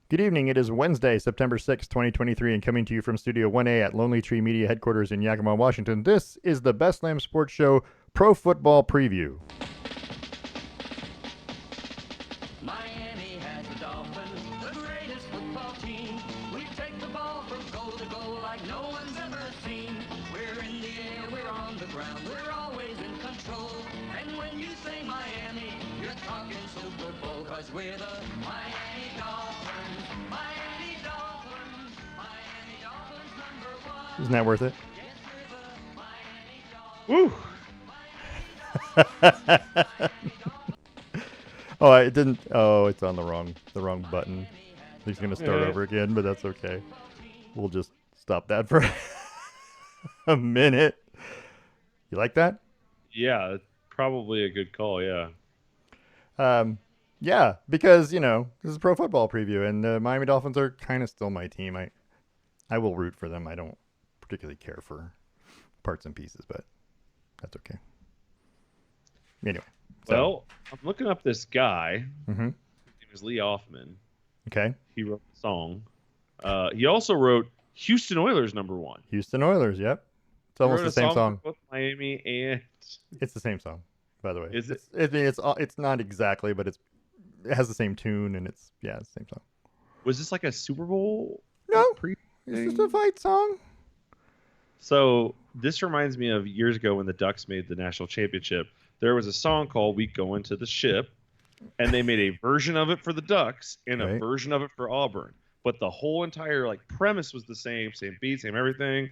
Good evening. It is Wednesday, September 6th, 2023, and coming to you from Studio 1A at Lonely Tree Media headquarters in Yakima, Washington. This is the Best Lamb Sports Show Pro Football Preview. Miami has the Dolphins, the greatest football team. We take the ball from goal to goal like no one's ever seen. We're in the air, we're on the ground, we're always in control. And when you say Miami, you're talking Super Bowl, 'cause we're the Miami Dolphins. Miami Dolphins. Miami Dolphins #1. Isn't that worth it? Yes, we're the Miami Dolphins. Woo! Oh, it didn't. Oh, it's on the wrong button. He's going to start over again, but that's okay. We'll just stop that for a minute. You like that? Yeah, probably a good call. Yeah. Yeah, because this is a pro football preview, and the Miami Dolphins are kind of still my team. I will root for them. I don't particularly care for parts and pieces, but that's okay. Anyway, Well, I'm looking up this guy. Mm-hmm. His name is Lee Hoffman. Okay. He wrote the song. He also wrote Houston Oilers #1. Houston Oilers. Yep, it's He almost wrote the a same song. for both Miami and It's the same song, by the way. Is it? It's not exactly, but it has the same tune, and it's the same song. Was this like a Super Bowl? No, pre it's just a fight song. So this reminds me of years ago when the Ducks made the national championship. There was a song called "We Go Into the Ship," and they made a version of it for the Ducks and a Right. version of it for Auburn. But the whole entire premise was the same beat, same everything,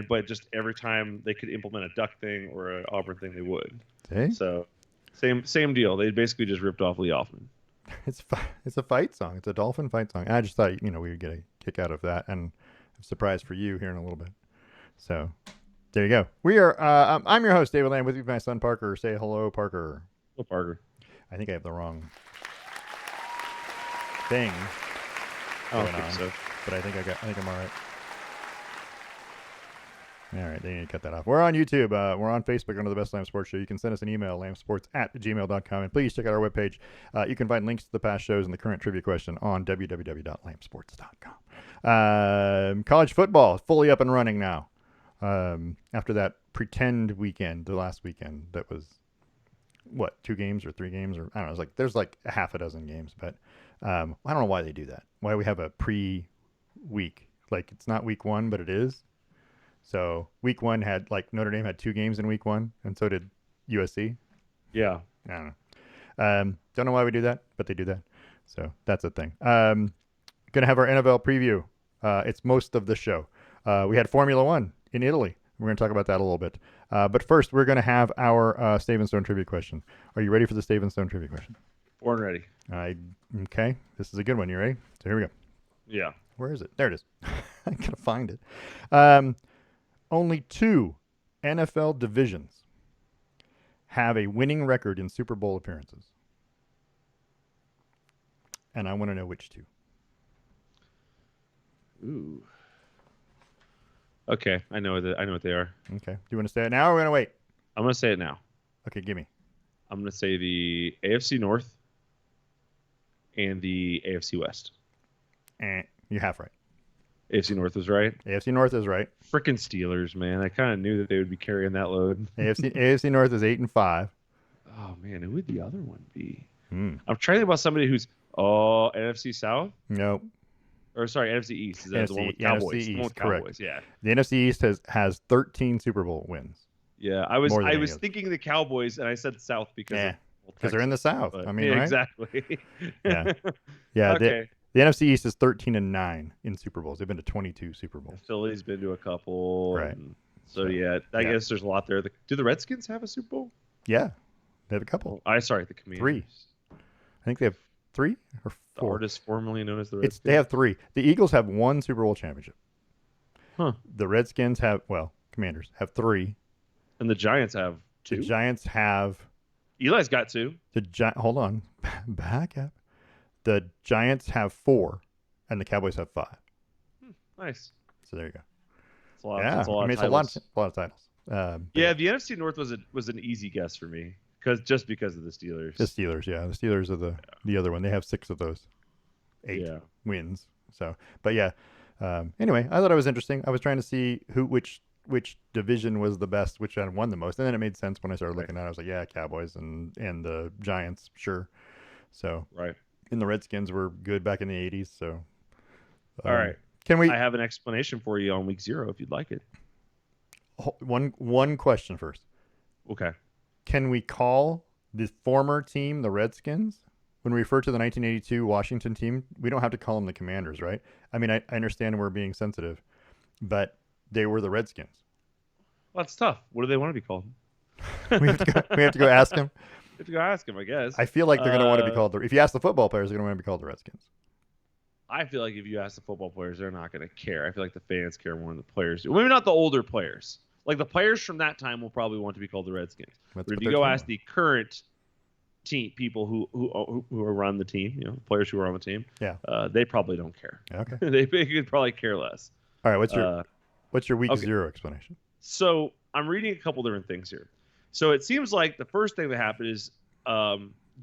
but just every time they could implement a Duck thing or an Auburn thing, they would. See? So same deal. They basically just ripped off Lee Hoffman. It's a fight song. It's a dolphin fight song. I just thought we would get a kick out of that, and I'm surprised for you here in a little bit. So there you go. We are. I'm your host, David Lamb. With me, my son Parker. Say hello, Parker. Oh, Parker. I think I have the wrong thing I don't going think on, so. but I think I'm all right. All right, they need to cut that off. We're on YouTube. We're on Facebook under the Best Lamb Sports Show. You can send us an email, lambsports@gmail.com. And please check out our webpage. You can find links to the past shows and the current trivia question on www.lambsports.com. College football is fully up and running now. After that pretend weekend, the last weekend, that was, 2 games or 3 games? Or I don't know. There's like a half a dozen games. But I don't know why they do that. Why we have a pre-week. It's not week 1, but it is. So week 1 had Notre Dame had 2 games in week 1, and so did USC. Yeah. I don't know. Don't know why we do that, but they do that. So that's a thing. Gonna have our NFL preview. It's most of the show. We had Formula One in Italy. We're gonna talk about that a little bit. But first, we're gonna have our Stave and Stone trivia question. Are you ready for the Stave and Stone trivia question? Born ready. Okay. This is a good one. You ready? So here we go. Yeah. Where is it? There it is. I gotta find it. Only 2 NFL divisions have a winning record in Super Bowl appearances. And I want to know which 2. Ooh. Okay, I know what they are. Okay. Do you want to say it now or are we going to wait? I'm gonna say it now. Okay, give me. I'm gonna say the AFC North and the AFC West. You're half right. AFC North was right. AFC North is right. Frickin' Steelers, man. I kind of knew that they would be carrying that load. AFC North is 8-5. Oh man, who would the other one be? Hmm. I'm trying to think about somebody who's NFC South. Nope. Or sorry, NFC East. Is that the one with NFC Cowboys? East, The one with correct. Cowboys, yeah. The NFC East has 13 Super Bowl wins. Yeah, I was More than any was other. thinking the Cowboys, and I said South because Because they're in the South. But, I mean, yeah, right? exactly. Yeah. Yeah. Okay. The NFC East is 13-9 in Super Bowls. They've been to 22 Super Bowls. Philly's been to a couple. Right. So yeah, I yeah. guess there's a lot there. Do the Redskins have a Super Bowl? Yeah. They have a couple. Sorry, the Commanders. 3. I think they have 3 or The 4. artist formerly known as the Redskins. They have 3. The Eagles have 1 Super Bowl championship. Huh. The Redskins Commanders have 3. And the Giants have 2. The Giants have Eli's got 2. hold on. Back up. The Giants have 4 and the Cowboys have 5. Nice. So there you go. It's a lot. Yeah. It's a lot of it's titles. a lot of titles. Yeah, the NFC North was an easy guess for me because of the Steelers. The Steelers, yeah. The Steelers are the other one. They have 6 of those. 8 Yeah. wins. So, but yeah. Anyway, I thought it was interesting. I was trying to see which division was the best, which had won the most, and then it made sense when I started Right. looking at it. I was like, yeah, Cowboys and the Giants, sure. So, Right. and the Redskins were good back in the '80s. So, All um, right. can we I have an explanation for you on week 0 if you'd like it. one question first? Okay. Can we call the former team the Redskins? When we refer to the 1982 Washington team, we don't have to call them the Commanders, right? I mean, I understand we're being sensitive, but they were the Redskins. Well, that's tough. What do they want to be called? We have to go ask them. If you go ask them, I guess. I feel like they're going to want to be Uh, called if you ask the football players, they're going to want to be called the Redskins. I feel like if you ask the football players, they're not going to care. I feel like the fans care more than the players do. Maybe not the older players. Like the players from that time will probably want to be called the Redskins. That's But if what you they're go telling ask us. the current team people who run the team, players who are on the team, Yeah. they probably don't care. Okay. They could probably care less. All right. Uh, What's your week okay. 0 explanation? So I'm reading a couple different things here. So it seems like the first thing that happened is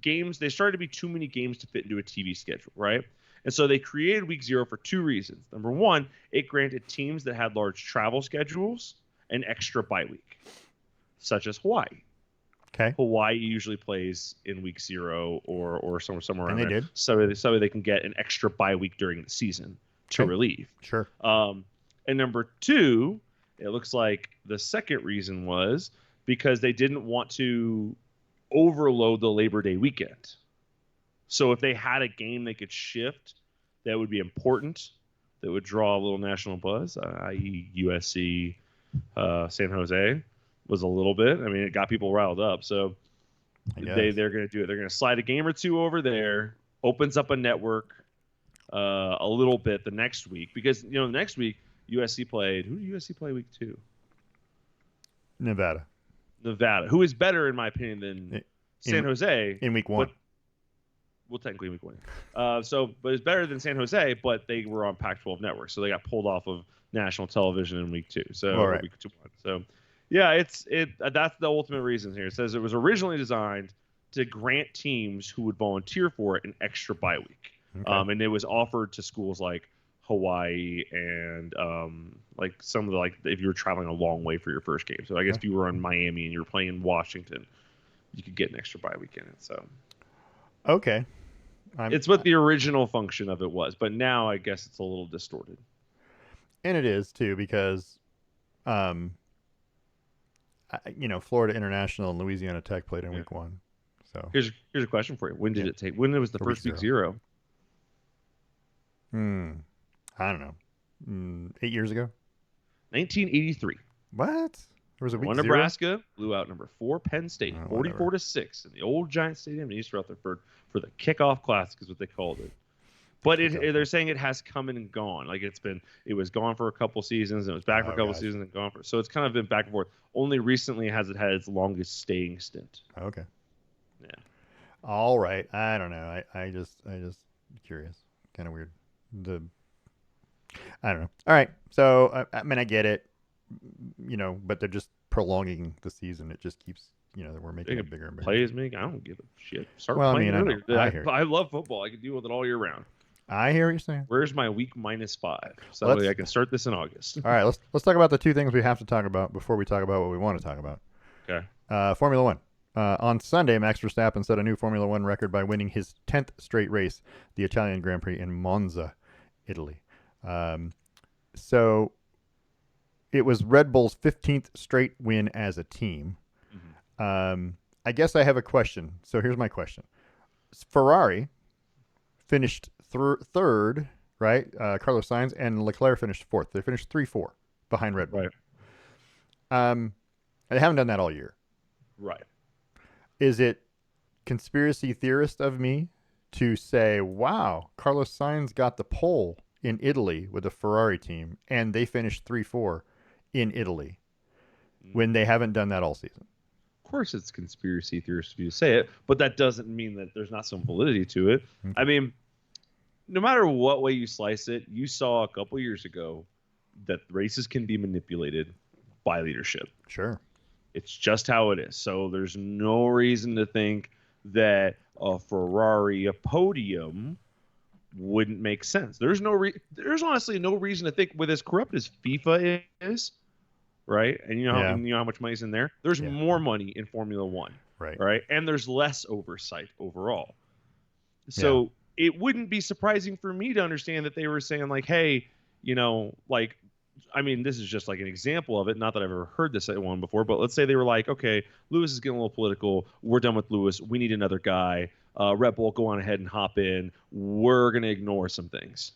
games. They started to be too many games to fit into a TV schedule, right? And so they created week 0 for 2 reasons. Number one, it granted teams that had large travel schedules an extra bye week, such as Hawaii. Okay. Hawaii usually plays in week 0 or somewhere around And they there, did. so they can get an extra bye week during the season to Okay. relieve. Sure. And number 2, it looks like the second reason was because they didn't want to overload the Labor Day weekend. So if they had a game they could shift that would be important, that would draw a little national buzz, i.e. USC, San Jose, was a little bit. I mean, it got people riled up. So they're going to do it. They're going to slide a game or two over there, opens up a network a little bit the next week. Because, the next week, USC played. Who did USC play week 2? Nevada. Who is better, in my opinion, than San Jose. In week 1. Well, technically week 1. But it's better than San Jose, but they were on Pac-12 network, so they got pulled off of national television in week 2. So All right. week 2. So yeah, that's the ultimate reason here. It says it was originally designed to grant teams who would volunteer for it an extra bye week, Okay. and it was offered to schools like Hawaii and like some of the if you were traveling a long way for your first game. So I guess if you were in Miami and you were playing in Washington, you could get an extra bye week in it. So. Okay. It's what the original function of it was, but now I guess it's a little distorted. And it is too because, Florida International and Louisiana Tech played in week 1. So Here's a question for you. When did it take? When was the For first week week 0? I don't know. 8 years ago. 1983. What? There was a week One 0? Nebraska blew out number 4 Penn State, Oh, 44-6 in the old Giant Stadium in East Rutherford for the kickoff classic is what they called it. But they're saying it has come and gone. Like it was gone for a couple seasons and it was back for a couple seasons and gone for. So it's kind of been back and forth. Only recently has it had its longest staying stint. Okay. Yeah. All right. I don't know. I just curious. Kind of weird. I don't know. All right. So I mean I get it. But they're just prolonging the season. It just keeps we're making it bigger and bigger. Play as many. I don't give a shit. Start Well, I playing mean, I earlier. know. I hear you. I love football. I can deal with it all year round. I hear what you're saying. Where's my week -5? So that way I can start this in August. All right, let's talk about the 2 things we have to talk about before we talk about what we want to talk about. Okay. Formula One. On Sunday, Max Verstappen set a new Formula One record by winning his 10th straight race, the Italian Grand Prix in Monza, Italy. So it was Red Bull's 15th straight win as a team. Mm-hmm. I guess I have a question. So here's my question. Ferrari finished third, right? Carlos Sainz and Leclerc finished 4th. They finished 3-4 behind Red Bull. Right. They haven't done that all year. Right. Is it conspiracy theorist of me to say, wow, Carlos Sainz got the pole in Italy with the Ferrari team and they finished 3-4 in Italy when they haven't done that all season? Of course it's conspiracy theorist of you to say it, but that doesn't mean that there's not some validity to it. Okay. I mean, no matter what way you slice it, you saw a couple years ago that races can be manipulated by leadership. Sure. It's just how it is. So there's no reason to think that a Ferrari, a podium, wouldn't make sense. There's honestly no reason to think with as corrupt as FIFA is, right? And Yeah. and you know how much money's in there. There's Yeah. more money in Formula One, Right. right? And there's less oversight overall. Yeah. So it wouldn't be surprising for me to understand that they were saying like, hey, like, I mean, this is just like an example of it. Not that I've ever heard this one before, but let's say they were like, okay, Lewis is getting a little political. We're done with Lewis. We need another guy. Red Bull, go on ahead and hop in. We're gonna ignore some things,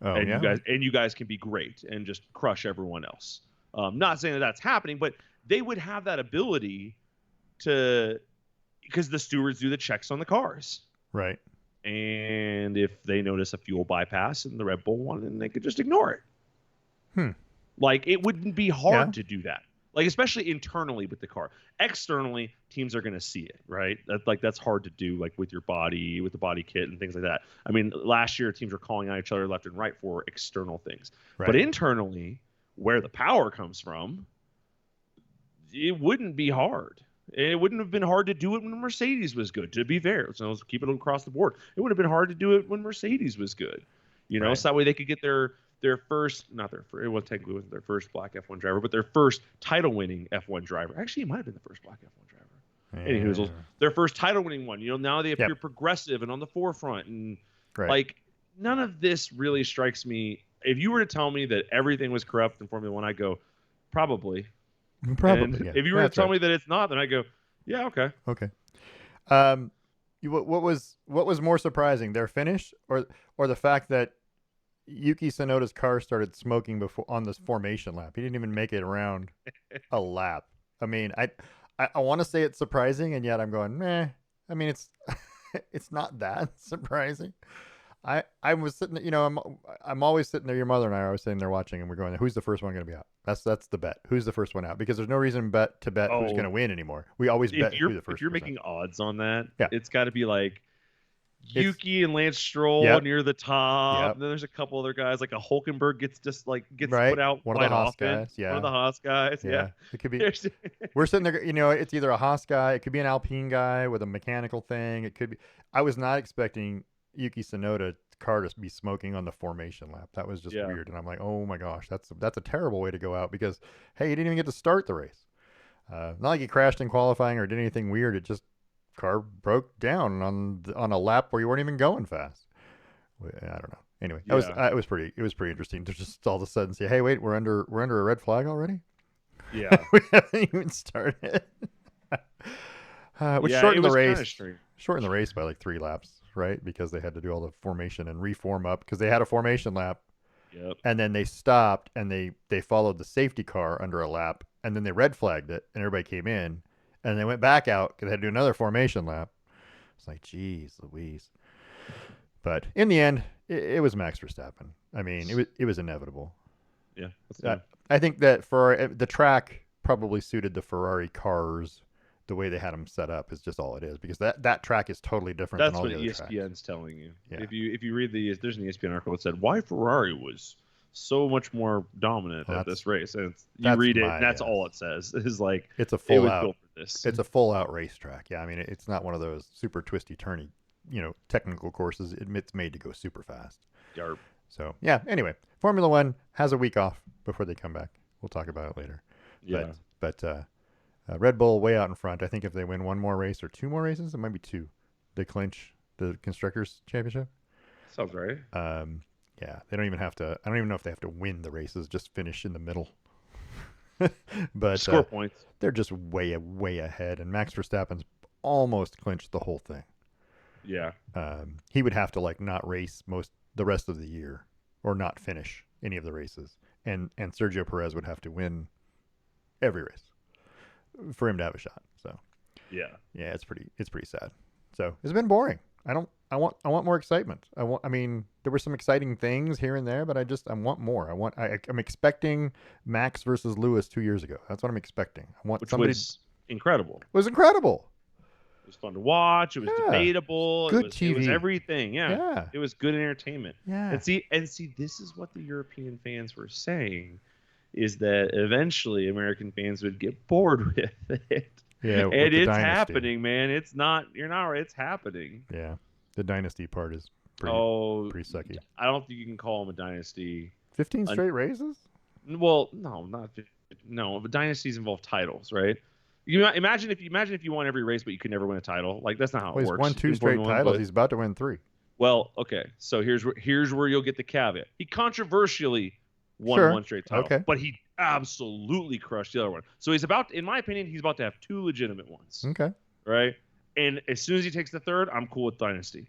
Oh and yeah. you guys can be great and just crush everyone else. Not saying that that's happening, but they would have that ability to, because the stewards do the checks on the cars. Right. And if they notice a fuel bypass in the Red Bull one, then they could just ignore it. Hmm. Like, it wouldn't be hard Yeah. to do that. Like, especially internally with the car. Externally, teams are going to see it, right? That's hard to do, like with your body, with the body kit and things like that. I mean, last year teams were calling out each other left and right for external things. Right. But internally, where the power comes from, it wouldn't be hard. It wouldn't have been hard to do it when Mercedes was good, to be fair. So let's keep it across the board. It would have been hard to do it when Mercedes was good. Right. So that way they could get their first, not their first, it was technically wasn't their first black F1 driver, but their first title-winning F1 driver. Actually, it might have been the first black F1 driver. Yeah. Anywho, their first title-winning one. Now they appear Yep. progressive and on the forefront. And Right. like, none of this really strikes me. If you were to tell me that everything was corrupt in Formula One, I'd go, probably. Probably. And Yeah. if you were to That's tell right. me that it's not, then I go, yeah, okay. Okay. What was more surprising, their finish or the fact that Yuki Tsunoda's car started smoking before on this formation lap? He didn't even make it around a lap. I mean, I want to say it's surprising, and yet I'm going, meh. I mean, it's it's not that surprising. I was sitting, I'm always sitting there. Your mother and I are always sitting there watching, and we're going, who's the first one going to be out? That's the bet. Who's the first one out? Because there's no reason to bet who's going to win anymore. We always bet who the first. If you're person. making odds on that, Yeah. it's got to be like Yuki and Lance Stroll Yep. near the top. Yep. And then there's a couple other guys like a Hulkenberg gets Right. put out One of the quite Haas often. guys, yeah. One of the Haas guys. Yeah. It could be. There's- We're sitting there, it's either a Haas guy, it could be an Alpine guy with a mechanical thing. It could be. I was not expecting Yuki Tsunoda car to be smoking on the formation lap. That was just Yeah. weird, and I'm like, oh my gosh, that's a terrible way to go out because hey, you didn't even get to start the race. Not like he crashed in qualifying or did anything weird. It just car broke down on a lap where you weren't even going fast. I don't know. Anyway, it was pretty interesting to just all of a sudden say, hey, wait, we're under a red flag already. Yeah. We haven't even started. Which shortened the race. Shortened the race by like 3 laps, right? Because they had to do all the formation and reform up because they had a formation lap. Yep. And then they stopped and they followed the safety car under a lap and then they red flagged it and everybody came in and they went back out because they had to do another formation lap. It's like, geez, Louise. But in the end, it was Max Verstappen. I mean, it was inevitable. Yeah. I think that for the track probably suited the Ferrari cars. The way they had them set up is just all it is because that track is totally different That's than all what the other ESPN's tracks. telling you. Yeah. If you read there's an ESPN article that said why Ferrari was so much more dominant at this race, and you read it, and that's all it says. Is like it's a it full was out. built for this. It's a full out racetrack. Yeah, I mean it's not one of those super twisty turny, technical courses. It's made to go super fast. Yarp. So yeah. Anyway, Formula One has a week off before they come back. We'll talk about it later. Yeah. But Red Bull way out in front. I think if they win one more race or 2 more races, it might be 2, they clinch the constructors championship. Sounds right. Yeah, they don't even have to. I don't even know if they have to win the races. Just finish in the middle. But score points. They're just way ahead, and Max Verstappen's almost clinched the whole thing. Yeah. He would have to not race the rest of the year, or not finish any of the races, and Sergio Perez would have to win every race for him to have a shot. So yeah, it's pretty sad. So it's been boring. I want more excitement. I mean, there were some exciting things here and there, but I want more. I'm expecting Max versus Lewis 2 years ago. That's what I'm expecting. Which was incredible. It was incredible. It was fun to watch. It was debatable. Good TV. TV. It was everything. Yeah. It was good entertainment. Yeah. And see, this is what the European fans were saying, is that eventually American fans would get bored with it. Yeah, and it's happening, man. It's not. You're not right. It's happening. Yeah, the dynasty part is pretty Oh, pretty sucky. I don't think you can call him a dynasty. 15 Un- straight races? well, no, not no. But dynasties involve titles, right? You imagine if you won every race, but you could never win a title. Like that's not how Well, it he's won works two in straight Formula One. titles. But He's about to win 3. well, okay. So here's where you'll get the caveat. He controversially won Sure. one straight title, Okay. but he absolutely crushed the other one. So he's about, in my opinion, he's about to have 2 legitimate ones, Okay. right? And as soon as he takes the third, I'm cool with dynasty.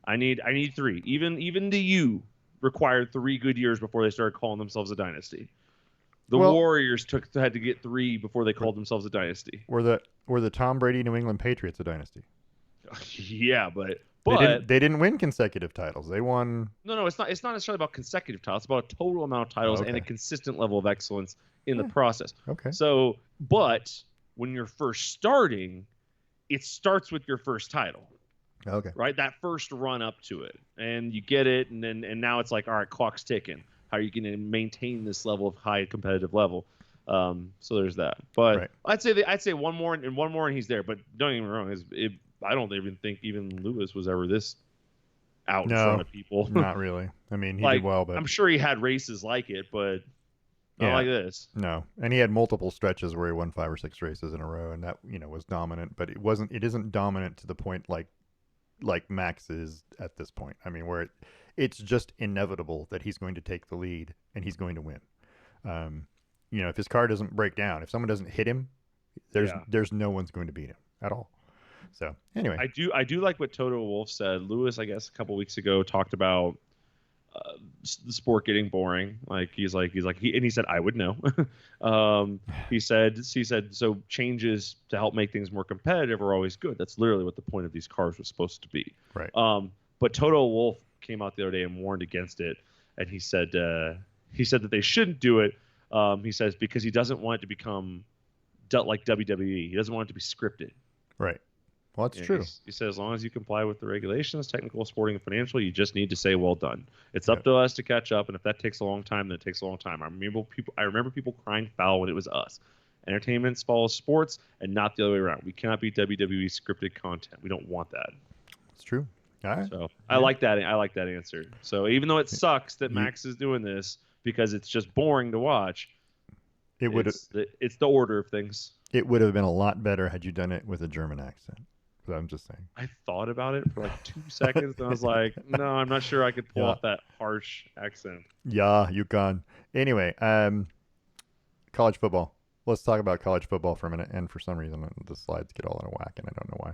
I need 3. Even the U required 3 good years before they started calling themselves a dynasty. The Well- Warriors had to get 3 before they called themselves a dynasty. Were the Tom Brady New England Patriots a dynasty? Yeah, but They didn't win consecutive titles. They won. no, it's not necessarily about consecutive titles. It's about a total amount of titles and a Okay. consistent level of excellence in the Yeah. process. Okay. So, but when you're first starting, it starts with your first title, Okay. right? That first run up to it, and you get it, and now it's like, all right, clock's ticking. How are you going to maintain this level of high competitive level? So there's that. But Right. I'd say one more and he's there. But don't get me wrong, I don't even think even Lewis was ever this out in No, front of people. Not really. I mean, he like did well, but I'm sure he had races like it, but not Yeah. like this. no. And he had multiple stretches where he won 5 or 6 races in a row, and that was dominant. But it isn't dominant to the point like Max is at this point. I mean, where it's just inevitable that he's going to take the lead and he's going to win. If his car doesn't break down, if someone doesn't hit him, there's no one's going to beat him at all. So anyway, I do like what Toto Wolff said. Lewis, I guess, a couple weeks ago talked about the sport getting boring. He said I would know. He said so changes to help make things more competitive are always good. That's literally what the point of these cars was supposed to be. right. But Toto Wolff came out the other day and warned against it, and he said that they shouldn't do it. He says because he doesn't want it to become like WWE. He doesn't want it to be scripted. Right. Well, that's And true. He said as long as you comply with the regulations, technical, sporting, and financial, you just need to say well done. It's up to us to catch up, and if that takes a long time, then it takes a long time. I remember people crying foul when it was us. Entertainment follows sports and not the other way around. We cannot be WWE scripted content. We don't want that. It's true. All right. So I like that answer. So even though it sucks that You- Max is doing this because it's just boring to watch, It would it's the order of things. have been a lot better had you done it with a German accent. So I'm just saying. I thought about it for like 2 seconds, and I was like, no, I'm not sure I could pull Yeah. off that harsh accent. Yeah, you can. Anyway, college football. Let's talk about college football for a minute. And for some reason, the slides get all out of whack, and I don't know why.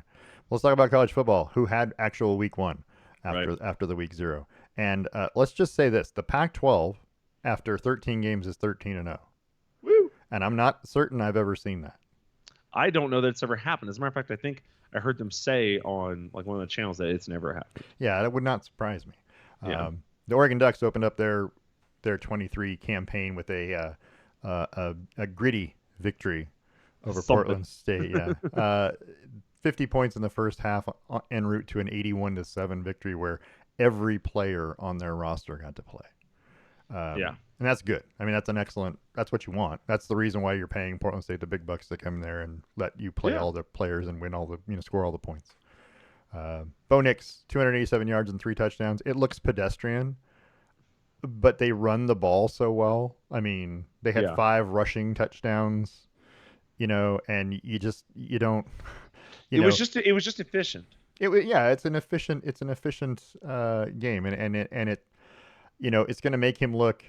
Let's talk about college football. Who had actual week 1 after the week 0? And let's just say this: the Pac-12 after 13 games is 13-0. Woo! And I'm not certain I've ever seen that. I don't know that it's ever happened. As a matter of fact, I think I heard them say on like one of the channels that it's never happened. Yeah, that would not surprise me. Yeah. The Oregon Ducks opened up their 23 campaign with a gritty victory over Something. Portland State. Yeah, 50 points in the first half en route to an 81-7 victory where every player on their roster got to play. And that's good. I mean, that's what you want. That's the reason why you're paying Portland State the big bucks to come there and let you play all the players and win all the, score all the points. Bo Nix, 287 yards and 3 touchdowns. It looks pedestrian, but they run the ball so well. I mean, they had 5 rushing touchdowns, and you don't, It was just efficient. It's an efficient game, and it it's going to make him look,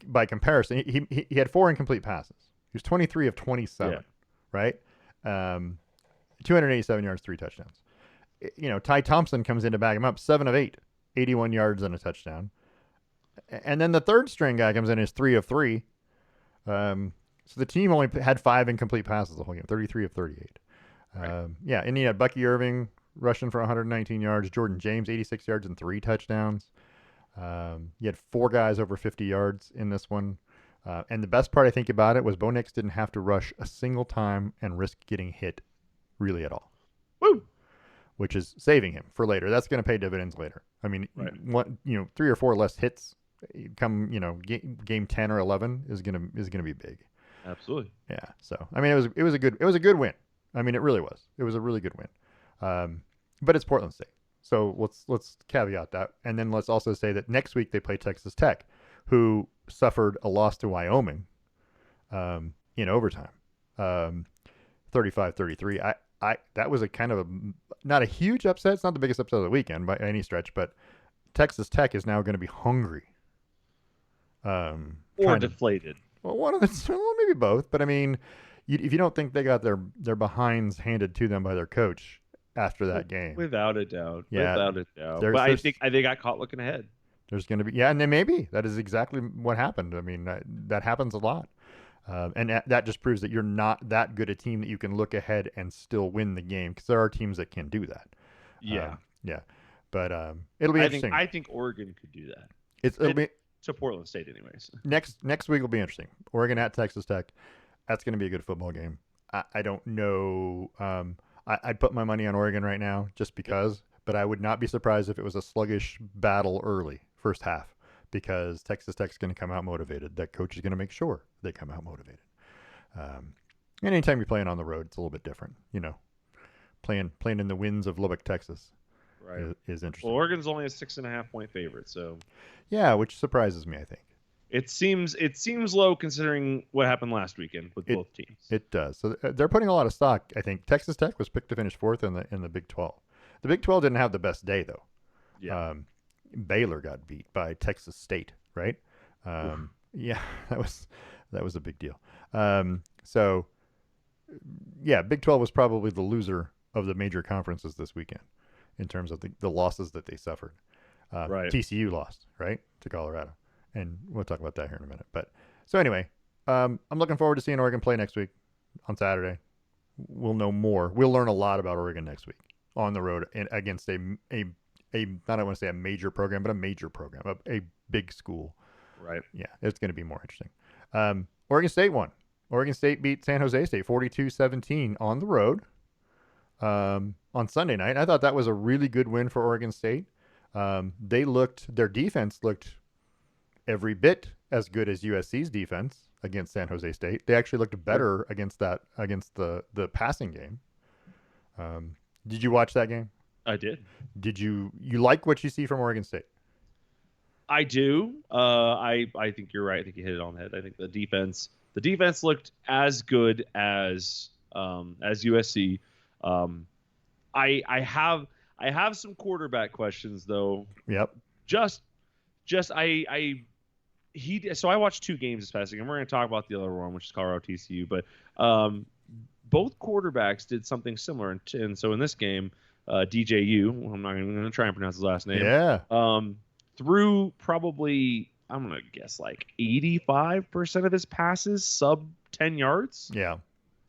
by comparison, he had 4 incomplete passes. He was 23 of 27, right? 287 yards, 3 touchdowns. Ty Thompson comes in to back him up, 7 of 8, 81 yards and a touchdown. And then the third string guy comes in is 3 of 3. So the team only had 5 incomplete passes the whole game, 33 of 38. Right. And you had Bucky Irving rushing for 119 yards, Jordan James 86 yards and 3 touchdowns. You had 4 guys over 50 yards in this one. And the best part I think about it was Bo Nix didn't have to rush a single time and risk getting hit really at all. Woo! Which is saving him for later. That's going to pay dividends later. I mean, 3 or 4 less hits come, game 10 or 11 is going to be big. Absolutely. Yeah. So, I mean, it was a good win. I mean, it really was. It was a really good win. But it's Portland State. So let's caveat that, and then let's also say that next week they play Texas Tech, who suffered a loss to Wyoming in overtime, um, 35-33. I that was a kind of a not a huge upset. It's not the biggest upset of the weekend by any stretch, but Texas Tech is now going to be hungry. Or Trying to deflated. well, one of the well, maybe both, but I mean, if you don't think they got their behinds handed to them by their coach after that game, Without a doubt. yeah, Without a doubt. there's But I there's think they got caught looking ahead. there's going to be and then maybe that is exactly what happened. I mean, that happens a lot. And that just proves that you're not that good a team that you can look ahead and still win the game because there are teams that can do that. Yeah. Yeah, but it'll be interesting. I think Oregon could do that. It'll be to Portland State, anyways. next week will be interesting. Oregon at Texas Tech. That's going to be a good football game. I don't know. I'd put my money on Oregon right now just because, but I would not be surprised if it was a sluggish battle early, first half, because Texas Tech's going to come out motivated. That coach is going to make sure they come out motivated. And anytime you're playing on the road, it's a little bit different. Playing in the winds of Lubbock, Texas, Right. is interesting. Well, Oregon's only a 6.5-point favorite, so Yeah, which surprises me. I think it seems low considering what happened last weekend with both teams. it does. So they're putting a lot of stock. I think Texas Tech was picked to finish fourth in the Big 12. The Big 12 didn't have the best day though. Yeah. Baylor got beat by Texas State, right? Yeah, that was a big deal. So yeah, Big 12 was probably the loser of the major conferences this weekend in terms of the losses that they suffered. Right. TCU lost, right, to Colorado, and we'll talk about that here in a minute. But so anyway, I'm looking forward to seeing Oregon play next week on Saturday. We'll know more. We'll learn a lot about Oregon next week on the road against a I don't want to say a major program, but a major program, a big school. Right. Yeah, it's going to be more interesting. Oregon State won. Oregon State beat San Jose State 42-17 on the road on Sunday night. I thought that was a really good win for Oregon State. Their defense looked every bit as good as USC's defense against San Jose State. They actually looked better against the passing game. Did you watch that game? I did. Did you like what you see from Oregon State? I do. I think you're right. I think you hit it on the head. I think the defense looked as good as USC. I have some quarterback questions though. Yep. So I watched two games this past week, and we're going to talk about the other one, which is Colorado TCU. But both quarterbacks did something similar, and so in this game, DJU, I'm not even going to try and pronounce his last name. Yeah. Threw probably, I'm going to guess like 85% of his passes sub 10 yards. Yeah.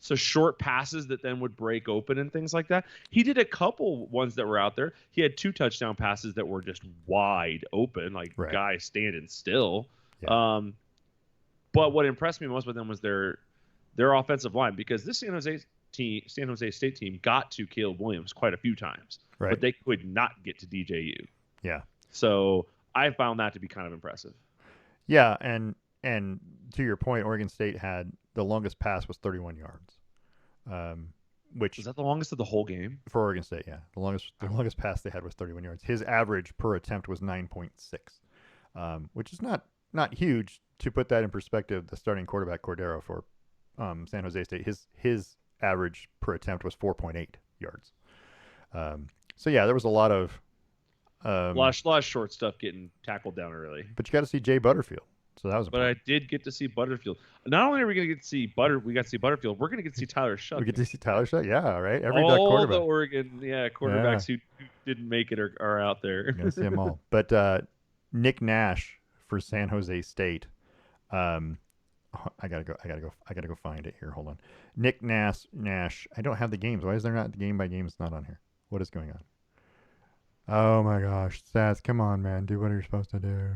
So short passes that then would break open and things like that. He did a couple ones that were out there. He had 2 touchdown passes that were just wide open, like Right. guys standing still. Yeah. But what impressed me most with them was their offensive line, because this San Jose State team got to Caleb Williams quite a few times, Right. but they could not get to DJU. Yeah. So I found that to be kind of impressive. Yeah, and to your point, Oregon State had the longest pass was 31 yards, which Is that the longest of the whole game? for Oregon State, yeah, the longest pass they had was 31 yards. His average per attempt was 9.6, which is not huge. To put that in perspective, the starting quarterback Cordero for San Jose State, his average per attempt was 4.8 yards. So yeah, there was a lot of A lot of short stuff getting tackled down early. but you got to see Jay Butterfield, so that was. But I did get to see Butterfield. Not only are we going to get to see Butterfield, we're going to get to see Tyler Shutt. We get to see Tyler Shutt, yeah, right. Every all quarterback. the Oregon, quarterbacks who didn't make it are out there. You're gonna see them all. But Nick Nash for San Jose State. I gotta go find it here. Hold on. Nick Nash. I don't have the games. Why is there not the game by game? It's not on here. What is going on? Oh my gosh, Stats! Come on, man. Do what you're supposed to do.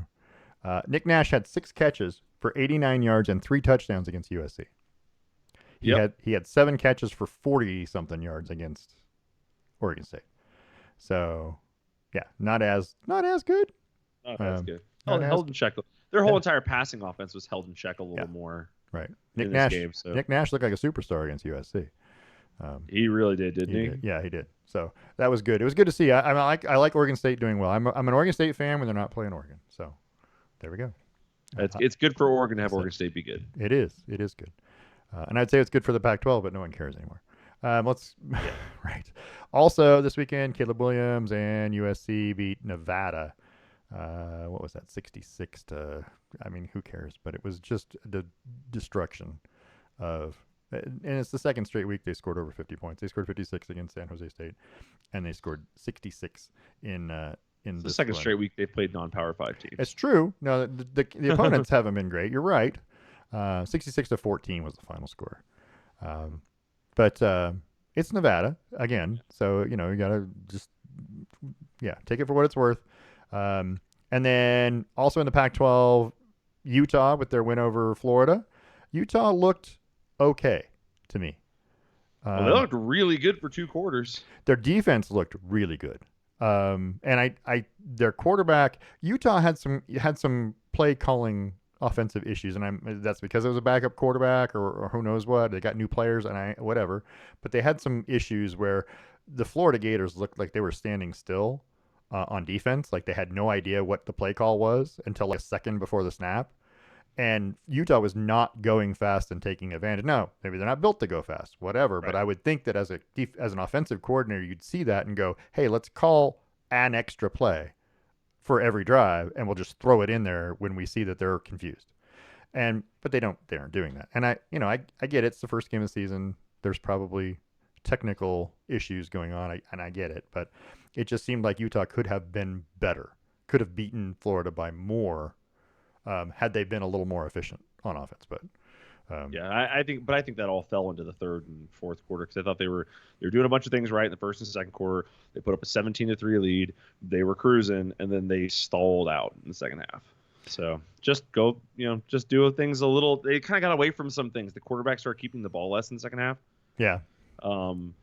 Nick Nash had 6 catches for 89 yards and 3 touchdowns against USC. He had 7 catches for 40 something yards against Oregon State. So, yeah, not as good. Oh, that's good. not as- Held in check. Their whole entire passing offense was held in check a little more. Right. In this game, so. Nick Nash looked like a superstar against USC. He really did, didn't he? Did. Yeah, he did. So that was good. It was good to see. I like Oregon State doing well. I'm an Oregon State fan when they're not playing Oregon. So there we go. It's good for Oregon to have Oregon State be good. It is. It is good. And I'd say it's good for the Pac-12, but no one cares anymore. Right. Also, this weekend, Caleb Williams and USC beat Nevada. What was that? 66 to. I mean, who cares? But it was just the destruction of. And it's the second straight week they scored over 50 points. They scored 56 against San Jose State, and they scored 66 in It's the this second one. straight week they've played non-Power 5 teams. It's true. No, the opponents haven't been great. You're right. 66 to 14 was the final score. But it's Nevada again, so you gotta just take it for what it's worth. And then also in the Pac-12, Utah with their win over Florida. Utah looked okay to me. Well, they looked really good for 2 quarters. Their defense looked really good. And their quarterback, Utah had some play calling offensive issues, and that's because it was a backup quarterback or who knows what. They got new players and whatever, but they had some issues where the Florida Gators looked like they were standing still on defense, like they had no idea what the play call was until like a second before the snap. And Utah was not going fast and taking advantage. No, maybe they're not built to go fast, whatever. Right. But I would think that as an offensive coordinator, you'd see that and go, hey, let's call an extra play for every drive, and we'll just throw it in there when we see that they're confused. But they aren't doing that. And I get it. It's the first game of the season. There's probably technical issues going on, and I get it. But it just seemed like Utah could have been better, could have beaten Florida by more. Had they been a little more efficient on offense, but I think that all fell into the third and fourth quarter because I thought they were doing a bunch of things right in the first and second quarter. They put up a 17-3 lead. They were cruising, and then they stalled out in the second half. So just do things a little. They kind of got away from some things. The quarterback started keeping the ball less in the second half. Yeah. I don't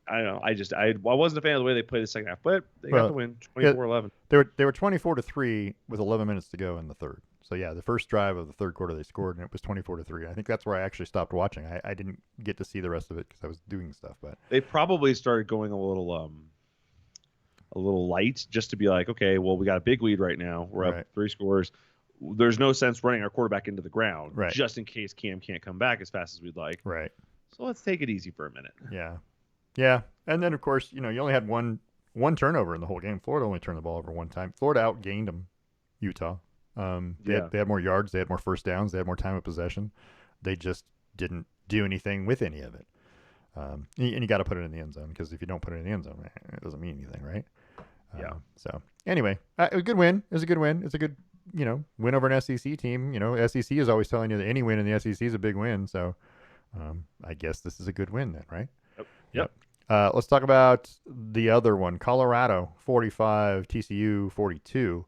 know. I wasn't a fan of the way they played the second half, but they got the win, 24-11. They were 24-3 with 11 minutes to go in the third. So yeah, the first drive of the third quarter they scored, and it was 24-3. I think that's where I actually stopped watching. I didn't get to see the rest of it because I was doing stuff. But they probably started going a little light just to be like, okay, well, we got a big lead right now. We're up 3 scores. There's no sense running our quarterback into the ground just in case Cam can't come back as fast as we'd like. Right. So let's take it easy for a minute. Yeah. Yeah. And then, of course, you only had one turnover in the whole game. Florida only turned the ball over one time. Florida outgained them, Utah. They had more yards. They had more first downs. They had more time of possession. They just didn't do anything with any of it. And you got to put it in the end zone because if you don't put it in the end zone, it doesn't mean anything, right? So anyway, it was a good win. It's a good, win over an SEC team. SEC is always telling you that any win in the SEC is a big win. So I guess this is a good win then, right? Yep. Let's talk about the other one. Colorado 45, TCU 42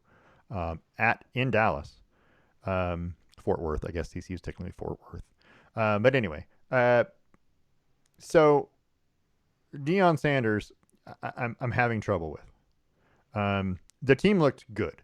in Dallas. Fort Worth. I guess TCU is technically Fort Worth. But anyway, so Deion Sanders, I'm having trouble with. The team looked good.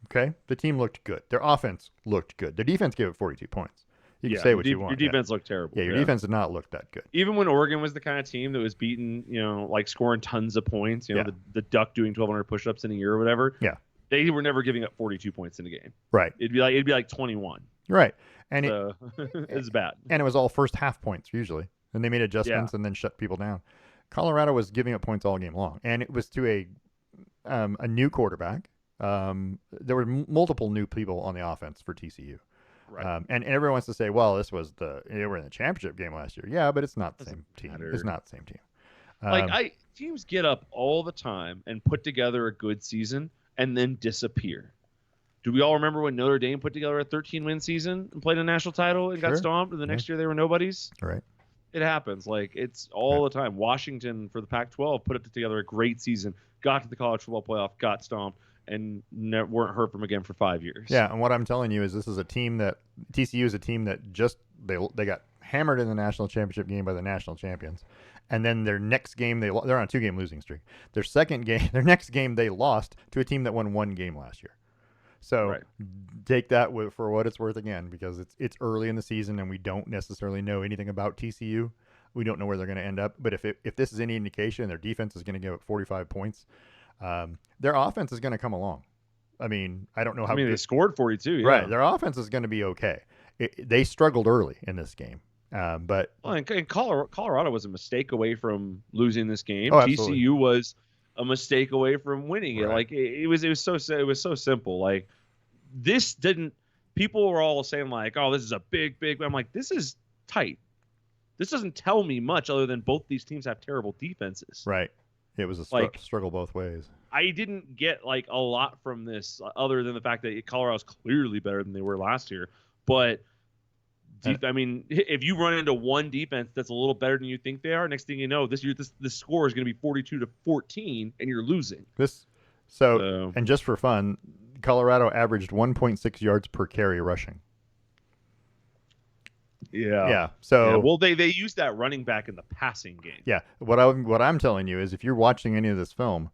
Okay? The team looked good. Their offense looked good. Their defense gave it 42 points. You can say what you want. Your defense looked terrible. Yeah, your defense did not look that good. Even when Oregon was the kind of team that was beating, like scoring tons of points, the duck doing 1,200 push-ups in a year or whatever. Yeah. They were never giving up 42 points in a game. Right. It'd be like 21. Right. And it's bad. And it was all first half points usually. And they made adjustments and then shut people down. Colorado was giving up points all game long, and it was to a new quarterback. There were multiple new people on the offense for TCU. Right. And everyone wants to say, well, they were in the championship game last year. Yeah, but it's not the same team. It's not the same team. Teams get up all the time and put together a good season and then disappear. Do we all remember when Notre Dame put together a 13-win season and played a national title and got stomped, and the next year they were nobodies? Right. It happens. It's all the time. Washington for the Pac-12 put together a great season, got to the college football playoff, got stomped, and weren't heard from again for 5 years. Yeah, and what I'm telling you is this is a team that TCU is a team that just they got hammered in the national championship game by the national champions, and then their next game they're on a 2-game losing streak. Their next game they lost to a team that won 1 game last year. So take that for what it's worth again, because it's early in the season and we don't necessarily know anything about TCU. We don't know where they're going to end up. But if this is any indication, their defense is going to give up 45 points. Their offense is going to come along. I mean, I don't know how. I mean, they scored 42. Yeah. Right. Their offense is going to be okay. They struggled early in this game. But well, and Colorado was a mistake away from losing this game. Oh, absolutely. TCU was a mistake away from winning it. Right. Like it was so simple. Like this didn't. People were all saying like, "Oh, this is a big." I'm like, this is tight. This doesn't tell me much other than both these teams have terrible defenses. Right. It was a struggle both ways. I didn't get like a lot from this other than the fact that Colorado's clearly better than they were last year. But I mean, if you run into one defense that's a little better than you think they are, next thing you know, this score is going to be 42-14, and you're losing. And just for fun, Colorado averaged 1.6 yards per carry rushing. Yeah. Yeah. So well, they used that running back in the passing game. Yeah. What I'm telling you is, if you're watching any of this film,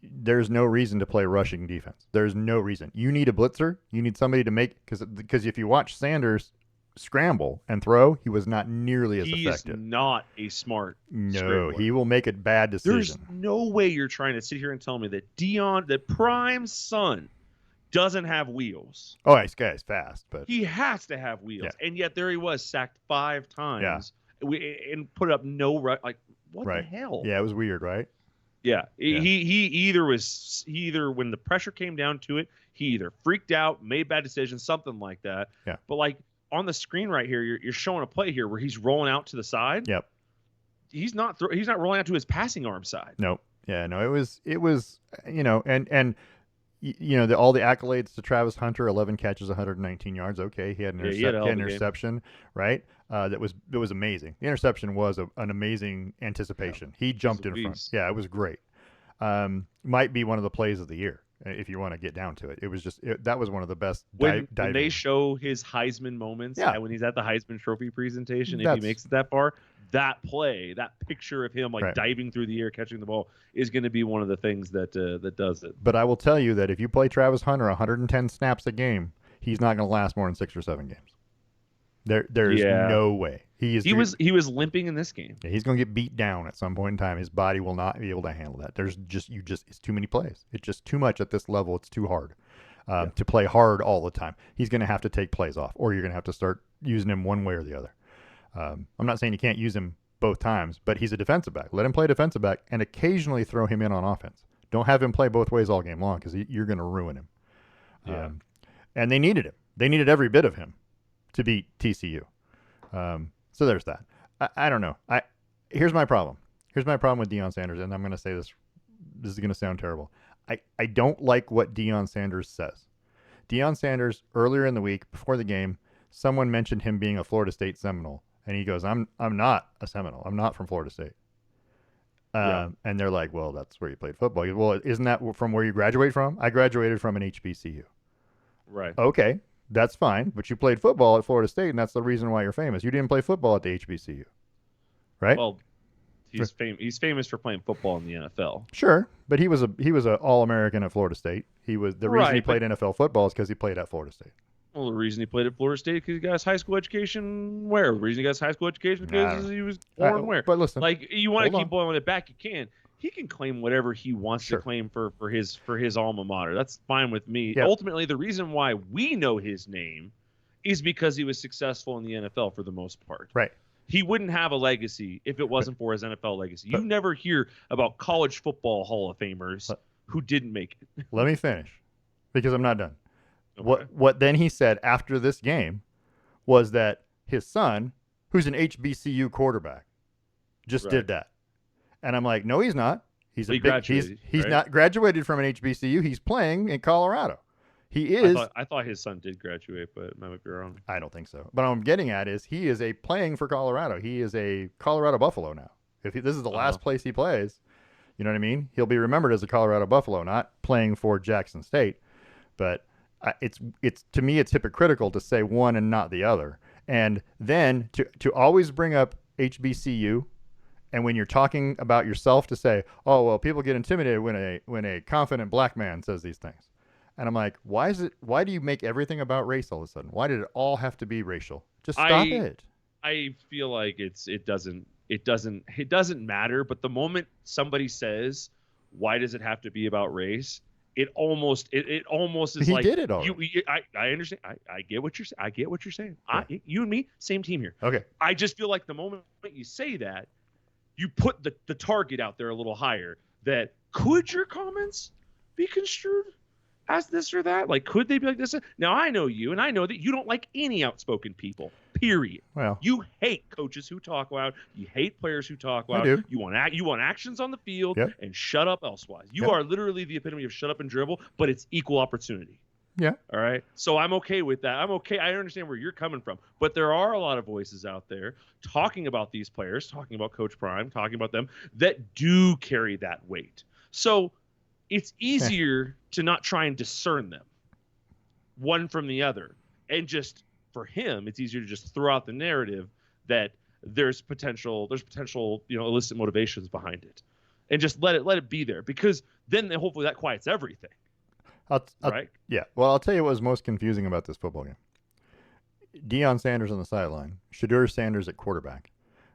there's no reason to play rushing defense. There's no reason. You need a blitzer. You need somebody to make because if you watch Sanders scramble and throw, he was not nearly as effective. He's not a smart scrambler. He will make a bad decision. There's no way you're trying to sit here and tell me that the Prime's son, doesn't have wheels. Oh, this guy's fast, but he has to have wheels, and yet there he was, sacked 5 times, and put up no like what the hell? Yeah, it was weird, right? Yeah, he either when the pressure came down to it, he either freaked out, made bad decisions, something like that. Yeah. But like on the screen right here, you're showing a play here where he's rolling out to the side. Yep. He's not rolling out to his passing arm side. Nope. Yeah. No. It was and. All the accolades to Travis Hunter, 11 catches, 119 yards. Okay, he had an interception, right? That was amazing. The interception was an amazing anticipation. He jumped in front. Yeah, it was great. Might be one of the plays of the year if you want to get down to it. It was that was one of the best. When they show his Heisman moments, when he's at the Heisman Trophy presentation, if he makes it that far, that play, that picture of him diving through the air, catching the ball, is going to be one of the things that does it. But I will tell you that if you play Travis Hunter 110 snaps a game, he's not going to last more than 6 or 7 games. There's no way. He was limping in this game. Yeah, he's going to get beat down at some point in time. His body will not be able to handle that. It's too many plays. It's just too much at this level. It's too hard to play hard all the time. He's going to have to take plays off, or you're going to have to start using him one way or the other. I'm not saying you can't use him both times, but he's a defensive back. Let him play defensive back and occasionally throw him in on offense. Don't have him play both ways all game long because you're going to ruin him. Yeah. And they needed him. They needed every bit of him to beat TCU. So there's that. I don't know. Here's my problem. Here's my problem with Deion Sanders, and I'm going to say this. This is going to sound terrible. I don't like what Deion Sanders says. Deion Sanders, earlier in the week, before the game, someone mentioned him being a Florida State Seminole. And he goes, I'm not a Seminole. I'm not from Florida State. And they're like, well, that's where you played football. Goes, well, isn't that from where you graduate from? I graduated from an HBCU. Right. Okay, that's fine. But you played football at Florida State, and that's the reason why you're famous. You didn't play football at the HBCU. Right? Well, he's famous for playing football in the NFL. Sure, but he was a All-American at Florida State. He was the reason he played NFL football is because he played at Florida State. Well, the reason he played at Florida State because he got his high school education where? The reason he got his high school education because he was born where? But listen, like you want to keep boiling it back, you can. He can claim whatever he wants to claim for his alma mater. That's fine with me. Yep. Ultimately, the reason why we know his name is because he was successful in the NFL for the most part. Right. He wouldn't have a legacy if it wasn't for his NFL legacy. You never hear about college football Hall of Famers who didn't make it. Let me finish because I'm not done. Okay. What then he said after this game was that his son, who's an HBCU quarterback, just did that. And I'm like, no, he's not. He's not graduated from an HBCU. He's playing in Colorado. He is. I thought his son did graduate, but I might be wrong. I don't think so. But what I'm getting at is he is playing for Colorado. He is a Colorado Buffalo now. If this is the last place he plays, you know what I mean? He'll be remembered as a Colorado Buffalo, not playing for Jackson State. But it's to me, it's hypocritical to say one and not the other. And then to always bring up HBCU, and when you're talking about yourself to say, oh well, people get intimidated when a confident black man says these things. And I'm like, why do you make everything about race all of a sudden? Why did it all have to be racial? Just stop it. I feel like it doesn't matter. But the moment somebody says, "Why does it have to be about race?" It almost is He like did it already. I understand. I get what you're saying. Yeah. You and me, same team here. Okay. I just feel like the moment you say that, you put the target out there a little higher. That could your comments be construed as this or that? Like, could they be like this? Now, I know you, and I know that you don't like any outspoken people, period. Well, You hate coaches who talk loud. You hate players who talk I loud. do. You want actions on the field Yep. and shut up elsewise. You Yep. are literally the epitome of shut up and dribble, but it's equal opportunity. Yeah. All right. So I'm okay with that. I'm okay. I understand where you're coming from. But there are a lot of voices out there talking about these players, talking about Coach Prime, talking about them that do carry that weight. So it's easier to not try and discern them one from the other. And just for him, it's easier to just throw out the narrative that there's potential, illicit motivations behind it. And just let it be there, because then hopefully that quiets everything. Right? Yeah. Well, I'll tell you what was most confusing about this football game. Deion Sanders on the sideline, Shadur Sanders at quarterback,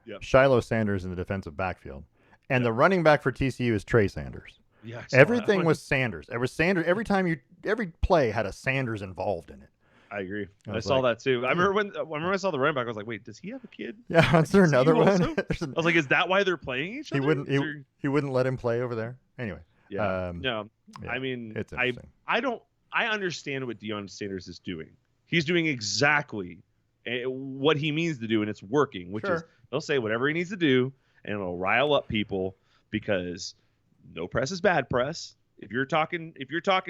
Yep. Shiloh Sanders in the defensive backfield, and the running back for TCU is Trey Sanders. Yeah, I saw Everything that was Sanders. It was Sanders. Every play had a Sanders involved in it. I agree. I was saw like, that too. I remember I saw the running back. I was like, wait, does he have a kid? Yeah, is there another TCU one? also? I was like, is that why they're playing each He other? wouldn't. Is there- He wouldn't let him play over there. Anyway. Yeah. No. Yeah, I mean, it's interesting. I understand what Deion Sanders is doing. He's doing exactly what he means to do, and it's working. Which is, he'll say whatever he needs to do, and it'll rile up people, because no press is bad press. If you're talking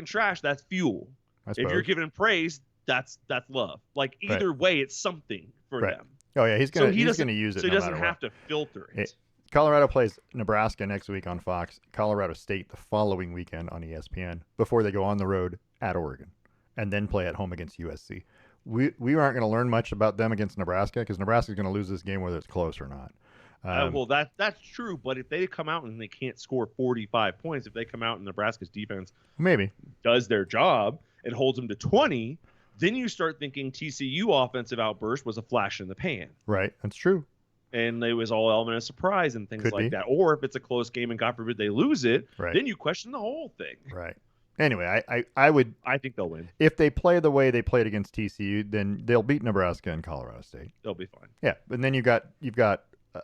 trash, that's fuel. If you're giving praise, that's love. Like, either way, it's something for them. Oh yeah, he's gonna use it. So he doesn't have to filter it. Colorado plays Nebraska next week on Fox. Colorado State the following weekend on ESPN before they go on the road at Oregon, and then play at home against USC. We aren't going to learn much about them against Nebraska, because Nebraska's going to lose this game whether it's close or not. Well, that's true. But if they come out and they can't score 45 points, if they come out and Nebraska's defense maybe does their job and holds them to 20, then you start thinking TCU offensive outburst was a flash in the pan. Right, that's true. And it was all element of surprise and things like that. Or if it's a close game and God forbid they lose it, then you question the whole thing. Right. Anyway, I think they'll win. If they play the way they played against TCU, then they'll beat Nebraska and Colorado State. They'll be fine. Yeah, but then you've got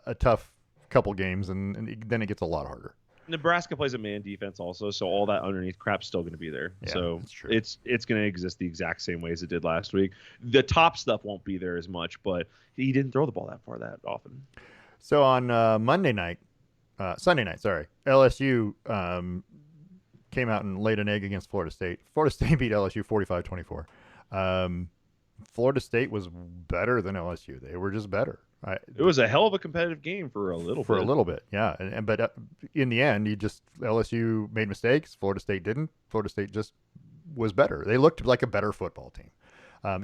a tough couple games, and then it gets a lot harder. Nebraska plays a man defense also, so all that underneath crap's still going to be there. Yeah, so that's true. It's going to exist the exact same way as it did last week. The top stuff won't be there as much, but he didn't throw the ball that often. So on Sunday night, LSU came out and laid an egg against Florida State. Florida State beat LSU 45-24. Florida State was better than LSU. They were just better. It was a hell of a competitive game for a little bit. Yeah. But in the end, LSU made mistakes. Florida State didn't. Florida State just was better. They looked like a better football team.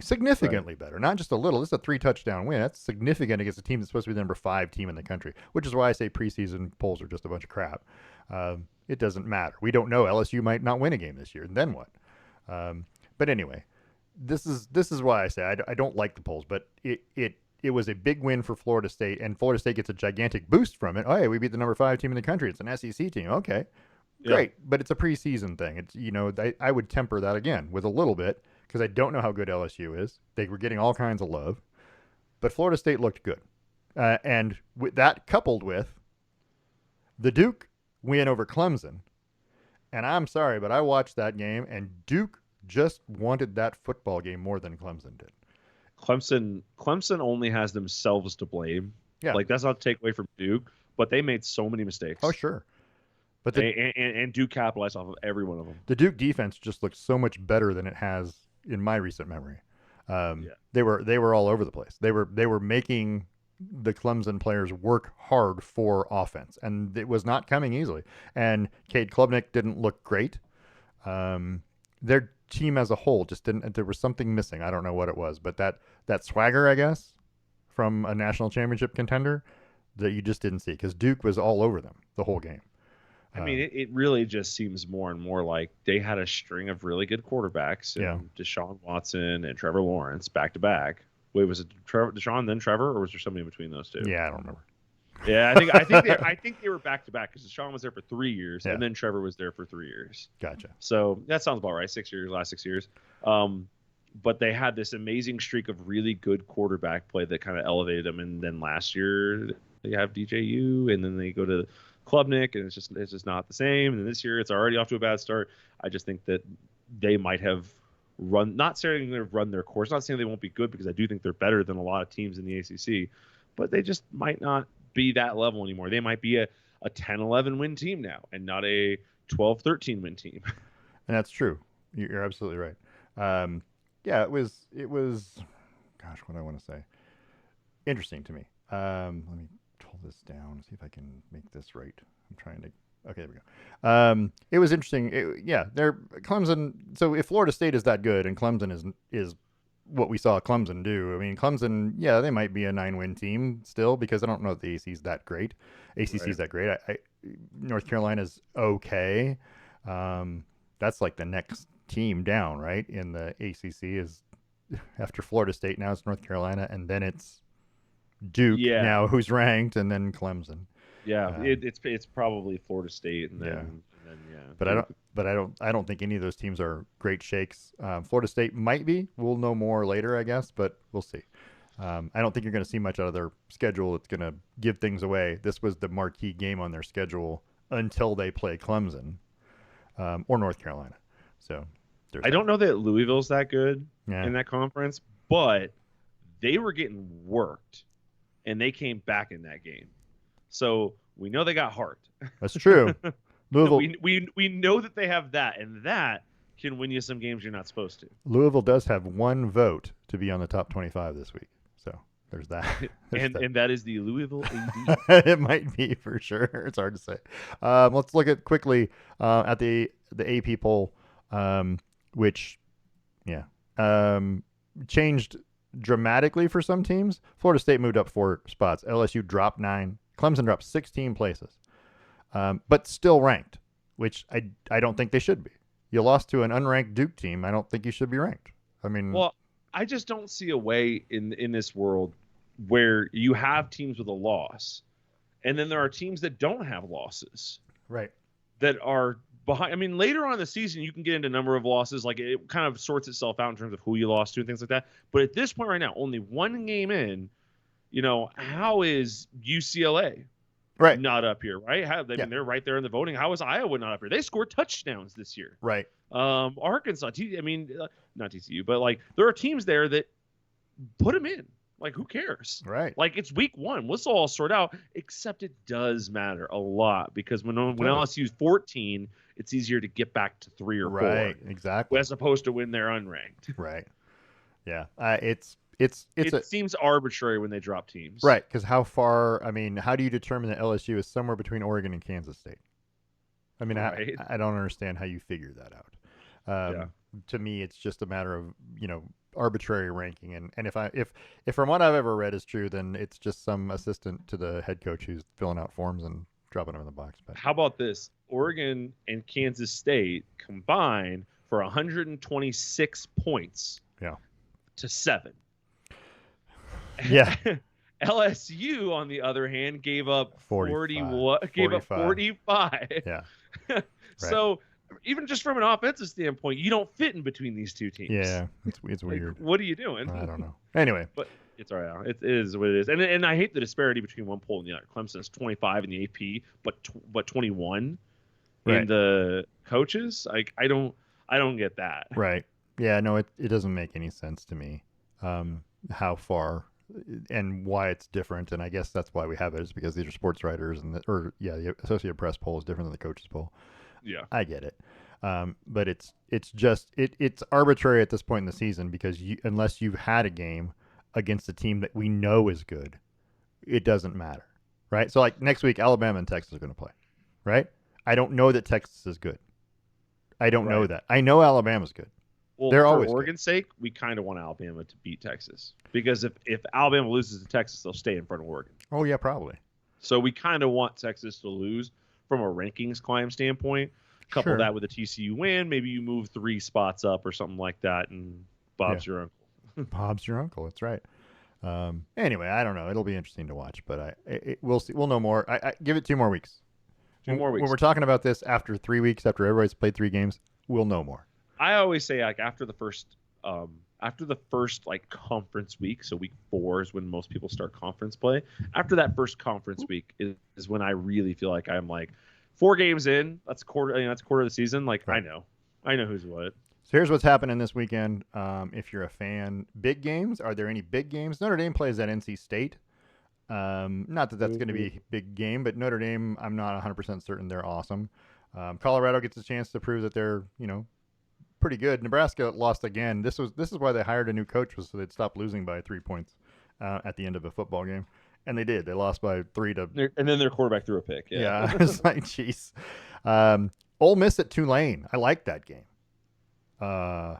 Significantly better, not just a little. This is a 3-touchdown win. That's significant against a team that's supposed to be the number 5 team in the country, which is why I say preseason polls are just a bunch of crap. It doesn't matter. We don't know. LSU might not win a game this year, and then what? But anyway, this is why I say I don't like the polls, but it was a big win for Florida State, and Florida State gets a gigantic boost from it. Oh, hey, we beat the number 5 team in the country. It's an SEC team. Okay, great, but it's a preseason thing. It's I would temper that again with a little bit, because I don't know how good LSU is. They were getting all kinds of love, but Florida State looked good, and with that coupled with the Duke win over Clemson, and I'm sorry, but I watched that game, and Duke just wanted that football game more than Clemson did. Clemson only has themselves to blame. Yeah, like, that's not to take away from Duke, but they made so many mistakes. Oh, sure. But and Duke capitalized off of every one of them. The Duke defense just looks so much better than it has in my recent memory. They were all over the place. They were making the Clemson players work hard for offense, and it was not coming easily. And Cade Klubnik didn't look great. Their team as a whole just didn't. There was something missing. I don't know what it was, but that swagger, I guess, from a national championship contender, that you just didn't see, because Duke was all over them the whole game. I mean, it really just seems more and more like they had a string of really good quarterbacks, and Deshaun Watson and Trevor Lawrence back to back Wait, was it Deshaun then Trevor, or was there somebody in between those two? Yeah, I don't remember. Yeah, I think they were back to back because Deshaun was there for 3 years, Yeah. and then Trevor was there for 3 years. Gotcha. So that sounds about right. 6 years, last 6 years. But they had this amazing streak of really good quarterback play that kind of elevated them. And then last year they have DJU, and then they go to Klubnik, and it's just not the same. And then this year it's already off to a bad start. I just think that they might have not saying they've run their course, not saying they won't be good, because I do think they're better than a lot of teams in the ACC, but they just might not be that level anymore. They might be a 10-11 win team now and not a 12-13 win team. And that's true. You're absolutely right. Yeah, it was. Gosh, what do I want to say? Interesting to me. Let me pull this down. See if I can make this right. I'm trying to. Okay, there we go. It was interesting. They're Clemson. So if Florida State is that good and Clemson is what we saw Clemson do, I mean, Clemson, yeah, they might be a 9-win team still, because I don't know if the ACC is that great. ACC is that great. North Carolina's okay. That's like the next team down, right? In the ACC is after Florida State. Now it's North Carolina, and then it's Duke now, who's ranked, and then Clemson. Yeah, it's probably Florida State, and then But I don't think any of those teams are great shakes. Florida State might be. We'll know more later, I guess, but we'll see. I don't think you're going to see much out of their schedule that's going to give things away. This was the marquee game on their schedule until they play Clemson or North Carolina. So I don't know that Louisville's that good in that conference, but they were getting worked, and they came back in that game. So we know they got heart. That's true. Louisville. we know that they have that, and that can win you some games you're not supposed to. Louisville does have one vote to be on the top 25 this week. So there's that. And that is the Louisville AD. It might be, for sure. It's hard to say. Let's look at quickly at the AP poll, which changed dramatically for some teams. Florida State moved up 4 spots. LSU dropped 9. Clemson dropped 16 places, but still ranked, which I don't think they should be. You lost to an unranked Duke team. I don't think you should be ranked. I mean, well, I just don't see a way in this world where you have teams with a loss, and then there are teams that don't have losses, right? That are behind. I mean, later on in the season, you can get into number of losses. Like, it kind of sorts itself out in terms of who you lost to and things like that. But at this point right now, only one game in, how is UCLA not up here, right? I mean, they're right there in the voting. How is Iowa not up here? They scored touchdowns this year. Right. Arkansas, I mean, not TCU, but like there are teams there that put them in. Like, who cares? Right. Like, it's week 1. Let's all sort out, except it does matter a lot, because when LSU's 14, it's easier to get back to 3 or 4. Right, exactly. As opposed to when they're unranked. Right. Yeah. It seems arbitrary when they drop teams. Right, because how do you determine that LSU is somewhere between Oregon and Kansas State? I mean, right. I don't understand how you figure that out. To me, it's just a matter of, arbitrary ranking. And if from what I've ever read is true, then it's just some assistant to the head coach who's filling out forms and dropping them in the box. But how about this? Oregon and Kansas State combined for 126 points. Yeah. To 7. Yeah. LSU, on the other hand, gave up 45. 45. Yeah. Right. So even just from an offensive standpoint, you don't fit in between these two teams. Yeah, it's weird. What are you doing? I don't know. Anyway, but it's all right. It is what it is, and I hate the disparity between one poll and the other. Clemson is 25 in the AP, but 21 in the coaches. Like, I don't get that. Right. Yeah. No, it doesn't make any sense to me. How far and why it's different, and I guess that's why we have it, is because these are sports writers, and the Associated Press poll is different than the coaches poll. Yeah, I get it, but it's just it's arbitrary at this point in the season, because unless you've had a game against a team that we know is good, it doesn't matter, right? So like next week, Alabama and Texas are going to play, right? I don't know that Texas is good. I don't know that. I know Alabama's good. Well, they're for always Oregon's sake, we kind of want Alabama to beat Texas, because if Alabama loses to Texas, they'll stay in front of Oregon. Oh yeah, probably. So we kind of want Texas to lose from a rankings climb standpoint. Couple that with a TCU win, maybe you move 3 spots up or something like that, and Bob's your uncle. Bob's your uncle. That's right. Anyway, I don't know. It'll be interesting to watch, but we'll see. We'll know more. I give it 2 more weeks. Two more When weeks. we're talking about this after 3 weeks, after everybody's played 3 games, we'll know more. I always say like after the first like conference week, so week 4 is when most people start conference play. After that first conference week is when I really feel like I'm like 4 games in. That's quarter. That's quarter of the season. Like Right. I know who's what. So here's what's happening this weekend. If you're a fan, big games. Are there any big games? Notre Dame plays at NC State. Not that that's going to be a big game, but Notre Dame, I'm not 100% certain they're awesome. Colorado gets a chance to prove that they're, pretty good. Nebraska lost again. This is why they hired a new coach, was so they'd stop losing by 3 points at the end of a football game, and they did. They lost by 3 to. And then their quarterback threw a pick. Yeah, it's like, jeez. Ole Miss at Tulane. I like that game. Yeah,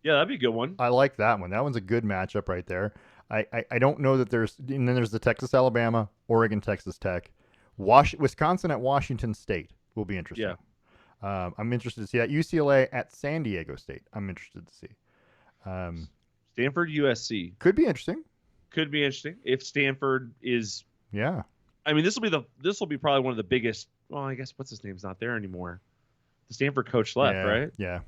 that'd be a good one. I like that one. That one's a good matchup right there. I don't know that there's, and then there's the Texas Alabama, Oregon Texas Tech, Wisconsin at Washington State will be interesting. Yeah. I'm interested to see that. UCLA at San Diego State. I'm interested to see. Stanford USC Could be interesting. could be interesting if Stanford is. Yeah. I mean, this will be probably one of the biggest. Well, I guess what's his name's not there anymore. The Stanford coach left, Yeah, right? Yeah.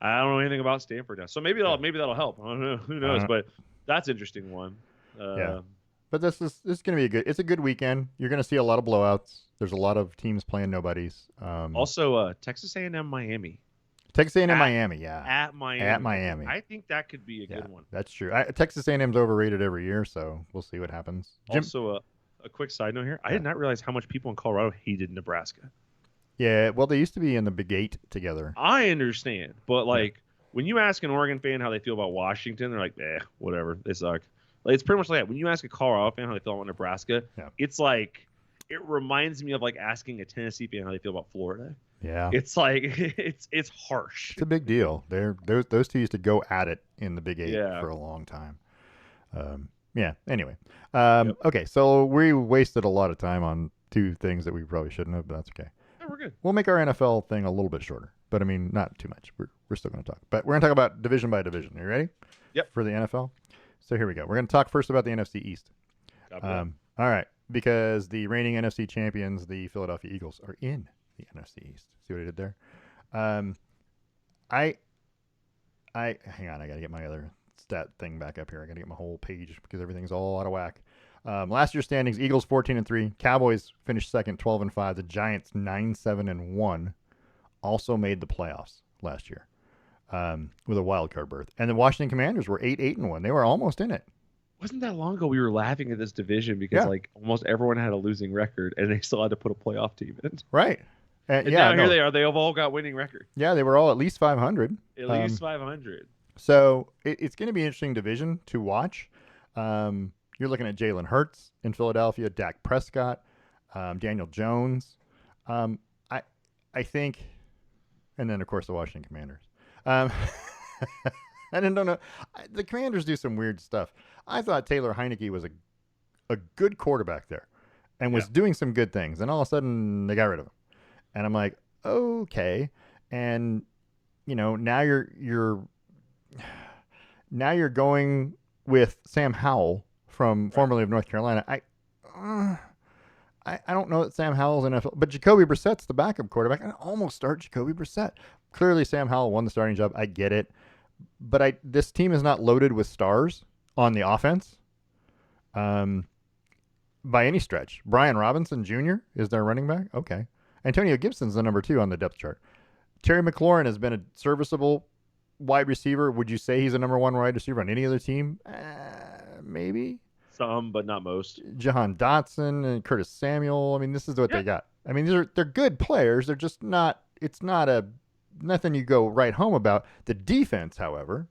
I don't know anything about Stanford now, so maybe that'll help. I don't know. Who knows? Uh-huh. But that's an interesting one. Yeah. But this is going to be it's a good weekend. You're going to see a lot of blowouts. There's a lot of teams playing nobodies. Also, Texas A&M Miami. Texas A&M Miami, yeah. At Miami. At Miami. I think that could be a good one. That's true. Texas A&M's overrated every year, so we'll see what happens. Also, a quick side note here. I did not realize how much people in Colorado hated Nebraska. Yeah, well, they used to be in the Big 8 together. I understand, but like when you ask an Oregon fan how they feel about Washington, they're like, whatever, they suck. Like, it's pretty much like that. When you ask a Colorado fan how they feel about Nebraska, it's like it reminds me of like asking a Tennessee fan how they feel about Florida. Yeah, it's like it's harsh. It's a big deal. Those two used to go at it in the Big 8 for a long time. Anyway, okay, so we wasted a lot of time on 2 things that we probably shouldn't have, but that's okay. Yeah, we're good. We'll make our NFL thing a little bit shorter, but I mean, not too much. We're still going to talk, but we're going to talk about division by division. Are you ready? Yep. For the NFL. So here we go. We're going to talk first about the NFC East. All right, because the reigning NFC champions, the Philadelphia Eagles, are in the NFC East. See what I did there? I hang on. I got to get my other stat thing back up here. I got to get my whole page because everything's all out of whack. Last year's standings: Eagles 14-3, Cowboys finished second 12-5, the Giants 9-7-1, also made the playoffs last year with a wild card berth, and the Washington Commanders were 8-8-1. They were almost in it. Wasn't that long ago we were laughing at this division because like almost everyone had a losing record and they still had to put a playoff team in. Right. And now here they are. They've all got winning record. Yeah, they were all at least 500. At least 500. So it's going to be an interesting division to watch. You're looking at Jalen Hurts in Philadelphia, Dak Prescott, Daniel Jones. I think, and then of course the Washington Commanders. I don't know. The Commanders do some weird stuff. I thought Taylor Heineke was a good quarterback there, and was doing some good things, and all of a sudden they got rid of him, and I'm like, okay, and now you're going with Sam Howell from formerly of North Carolina. I don't know that Sam Howell's NFL, but Jacoby Brissett's the backup quarterback. I almost start Jacoby Brissett. Clearly, Sam Howell won the starting job. I get it, but this team is not loaded with stars on the offense, by any stretch. Brian Robinson Jr. is their running back. Okay, Antonio Gibson's the number 2 on the depth chart. Terry McLaurin has been a serviceable wide receiver. Would you say he's a number 1 wide receiver on any other team? Maybe. Some, but not most. Jahan Dotson and Curtis Samuel. I mean, this is what they got. I mean, they're good players. They're just not. It's not nothing you go right home about. The defense, however,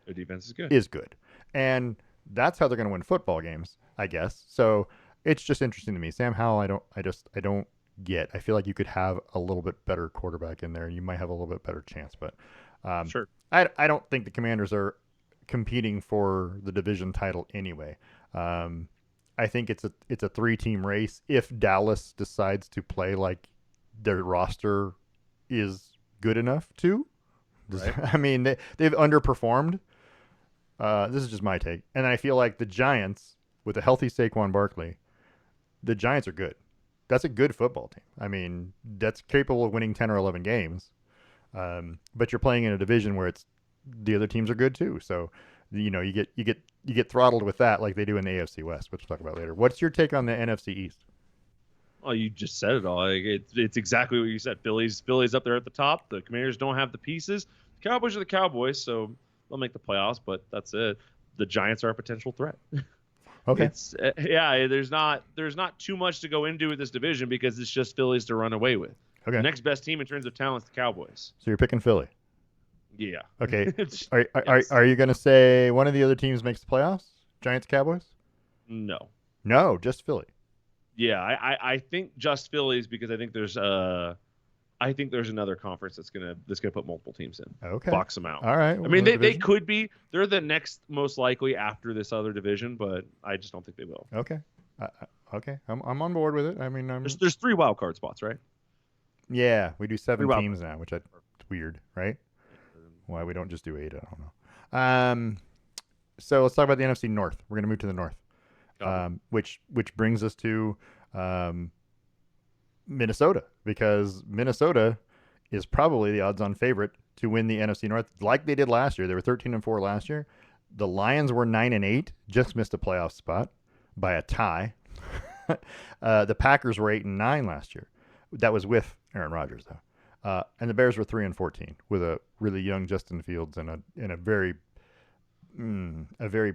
the defense is good, and that's how they're going to win football games, I guess. So it's just interesting to me. Sam Howell, I don't get. I feel like you could have a little bit better quarterback in there, and you might have a little bit better chance. But sure, I don't think the Commanders are competing for the division title anyway. I think it's a 3-team race. If Dallas decides to play like their roster is good enough to, I mean, they've underperformed This is just my take, and I feel like the Giants with a healthy Saquon Barkley, the Giants are good. That's a good football team. I mean, that's capable of winning 10 or 11 games. But you're playing in a division where it's the other teams are good too. So, you get throttled with that like they do in the AFC West, which we'll talk about later. What's your take on the NFC East? Oh, you just said it all. Like, it's exactly what you said. Philly's up there at the top. The Commanders don't have the pieces. The Cowboys are the Cowboys, so they'll make the playoffs, but that's it. The Giants are a potential threat. Okay. It's there's not too much to go into with this division because it's just Phillies to run away with. Okay. The next best team in terms of talent is the Cowboys. So you're picking Philly. Yeah. Okay. Yes. Are you going to say one of the other teams makes the playoffs? Giants, Cowboys? No. No, just Philly. Yeah, I think just Phillies because I think there's another conference that's gonna put multiple teams in. Okay. Box them out. All right. I mean, they could be. They're the next most likely after this other division, but I just don't think they will. Okay. Okay. I'm on board with it. I mean, There's 3 wild card spots, right? yeah, we do 7 Three wild teams now, which it's weird, right? Why we don't just do 8? I don't know. So let's talk about the NFC North. We're gonna move to the North, which brings us to Minnesota, because Minnesota is probably the odds-on favorite to win the NFC North, like they did last year. They were 13-4 last year. The Lions were 9-8, just missed a playoff spot by a tie. The Packers were 8-9 last year. That was with Aaron Rodgers, though. And the Bears were 3-14 with a really young Justin Fields and a very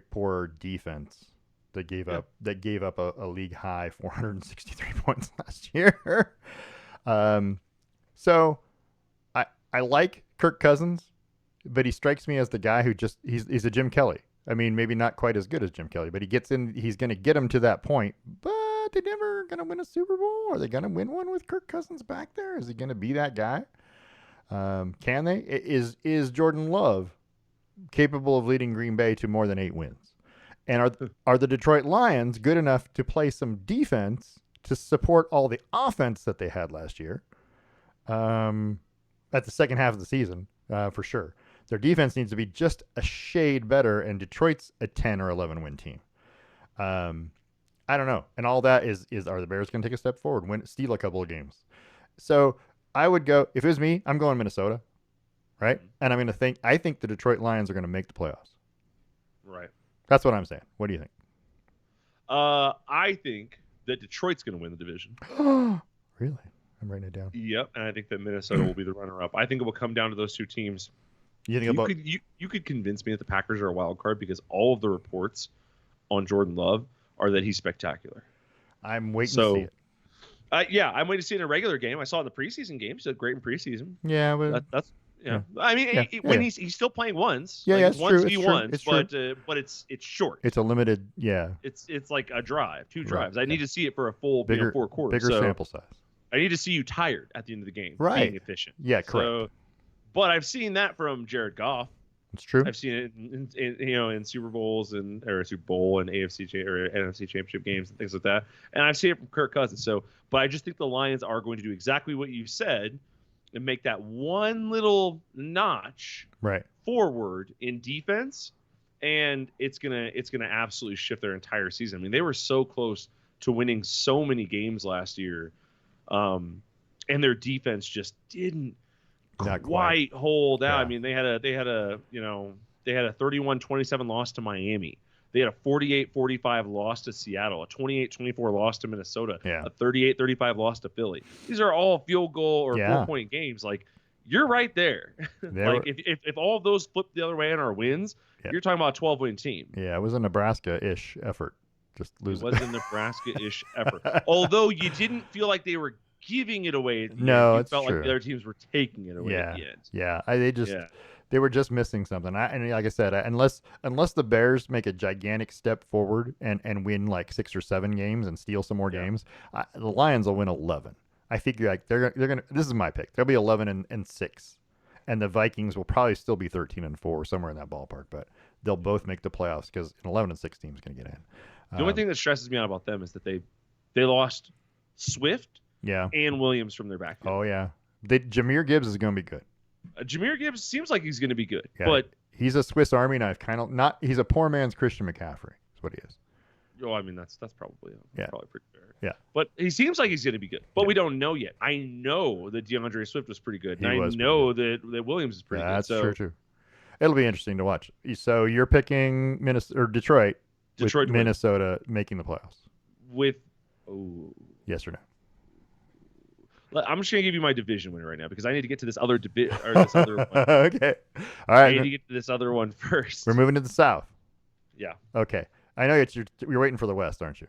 poor defense that gave up a league high 463 points last year. So I like Kirk Cousins, but he strikes me as the guy who he's a Jim Kelly. I mean, maybe not quite as good as Jim Kelly, but he's going to get him to that point. But they're never going to win a Super Bowl. Are they going to win one with Kirk Cousins back there? Is he going to be that guy? Can they? Is Jordan Love capable of leading Green Bay to more than 8 wins? And are the Detroit Lions good enough to play some defense to support all the offense that they had last year? At the second half of the season, for sure. Their defense needs to be just a shade better, and Detroit's a 10 or 11 win team. I don't know. And all that is are the Bears going to take a step forward, steal a couple of games? So I would go, if it was me, I'm going Minnesota, right? And I think the Detroit Lions are going to make the playoffs. Right. That's what I'm saying. What do you think? I think that Detroit's going to win the division. Really? I'm writing it down. Yep, and I think that Minnesota will be the runner-up. I think it will come down to those 2 teams. You think You could convince me that the Packers are a wild card because all of the reports on Jordan Love are that he's spectacular. I'm waiting to see it. I'm waiting to see it in a regular game. I saw it in the preseason games. He did great in preseason. Yeah, but that's yeah. I mean, when he's still playing ones. Yeah, like it's true. It's ones, true. But it's short. It's a limited. Yeah. It's like a drive, 2 drives. Right. I need to see it for a full 4 quarters. Bigger sample size. I need to see you tired at the end of the game, right? Being efficient. Yeah, correct. So, but I've seen that from Jared Goff. It's true. I've seen it in Super Bowls or Super Bowl and AFC or NFC Championship games and things like that. And I've seen it from Kirk Cousins. So, but I just think the Lions are going to do exactly what you said and make that one little notch forward in defense, and it's gonna absolutely shift their entire season. I mean, they were so close to winning so many games last year, and their defense just didn't quite hold out. Yeah. I mean, they had a 31-27 loss to Miami. They had a 48-45 loss to Seattle, a 28-24 loss to Minnesota, a 38-35 loss to Philly. These are all field goal or 4-point games. Like, you're right there. Like, if all of those flip the other way and are wins, you're talking about a 12-win team. Yeah, it was a Nebraska-ish effort. Just lose it. It was a Nebraska-ish effort. Although you didn't feel like they were giving it away at the end. You felt like the other teams were taking it away at the end. Yeah, they were just missing something. And like I said, unless the Bears make a gigantic step forward and win like 6 or 7 games and steal some more games, the Lions will win 11. I figure like they're gonna. This is my pick. They'll be 11-6, and the Vikings will probably still be 13-4, somewhere in that ballpark. But they'll both make the playoffs because an 11-6 team is going to get in. The only thing that stresses me out about them is that they lost Swift and Williams from their backfield. Oh yeah, Jahmyr Gibbs is going to be good. Jahmyr Gibbs seems like he's going to be good, but he's a Swiss Army knife, kind of not. He's a poor man's Christian McCaffrey. Is what he is. Oh, I mean that's probably Yeah. probably pretty fair. Yeah. But he seems like he's going to be good. But Yeah. we don't know yet. I know that DeAndre Swift was pretty good, and He I was pretty know that Williams is pretty good. That's So true too. It'll be interesting to watch. So you're picking Minnesota or Detroit, Detroit with to win. Minnesota making the playoffs. with oh, Yes or no? I'm just going to give you my division winner right now because I need to get to this other this other one. Okay. All I need right. to get to this other one first. We're moving to the South. Yeah. Okay. I know you're waiting for the West, aren't you?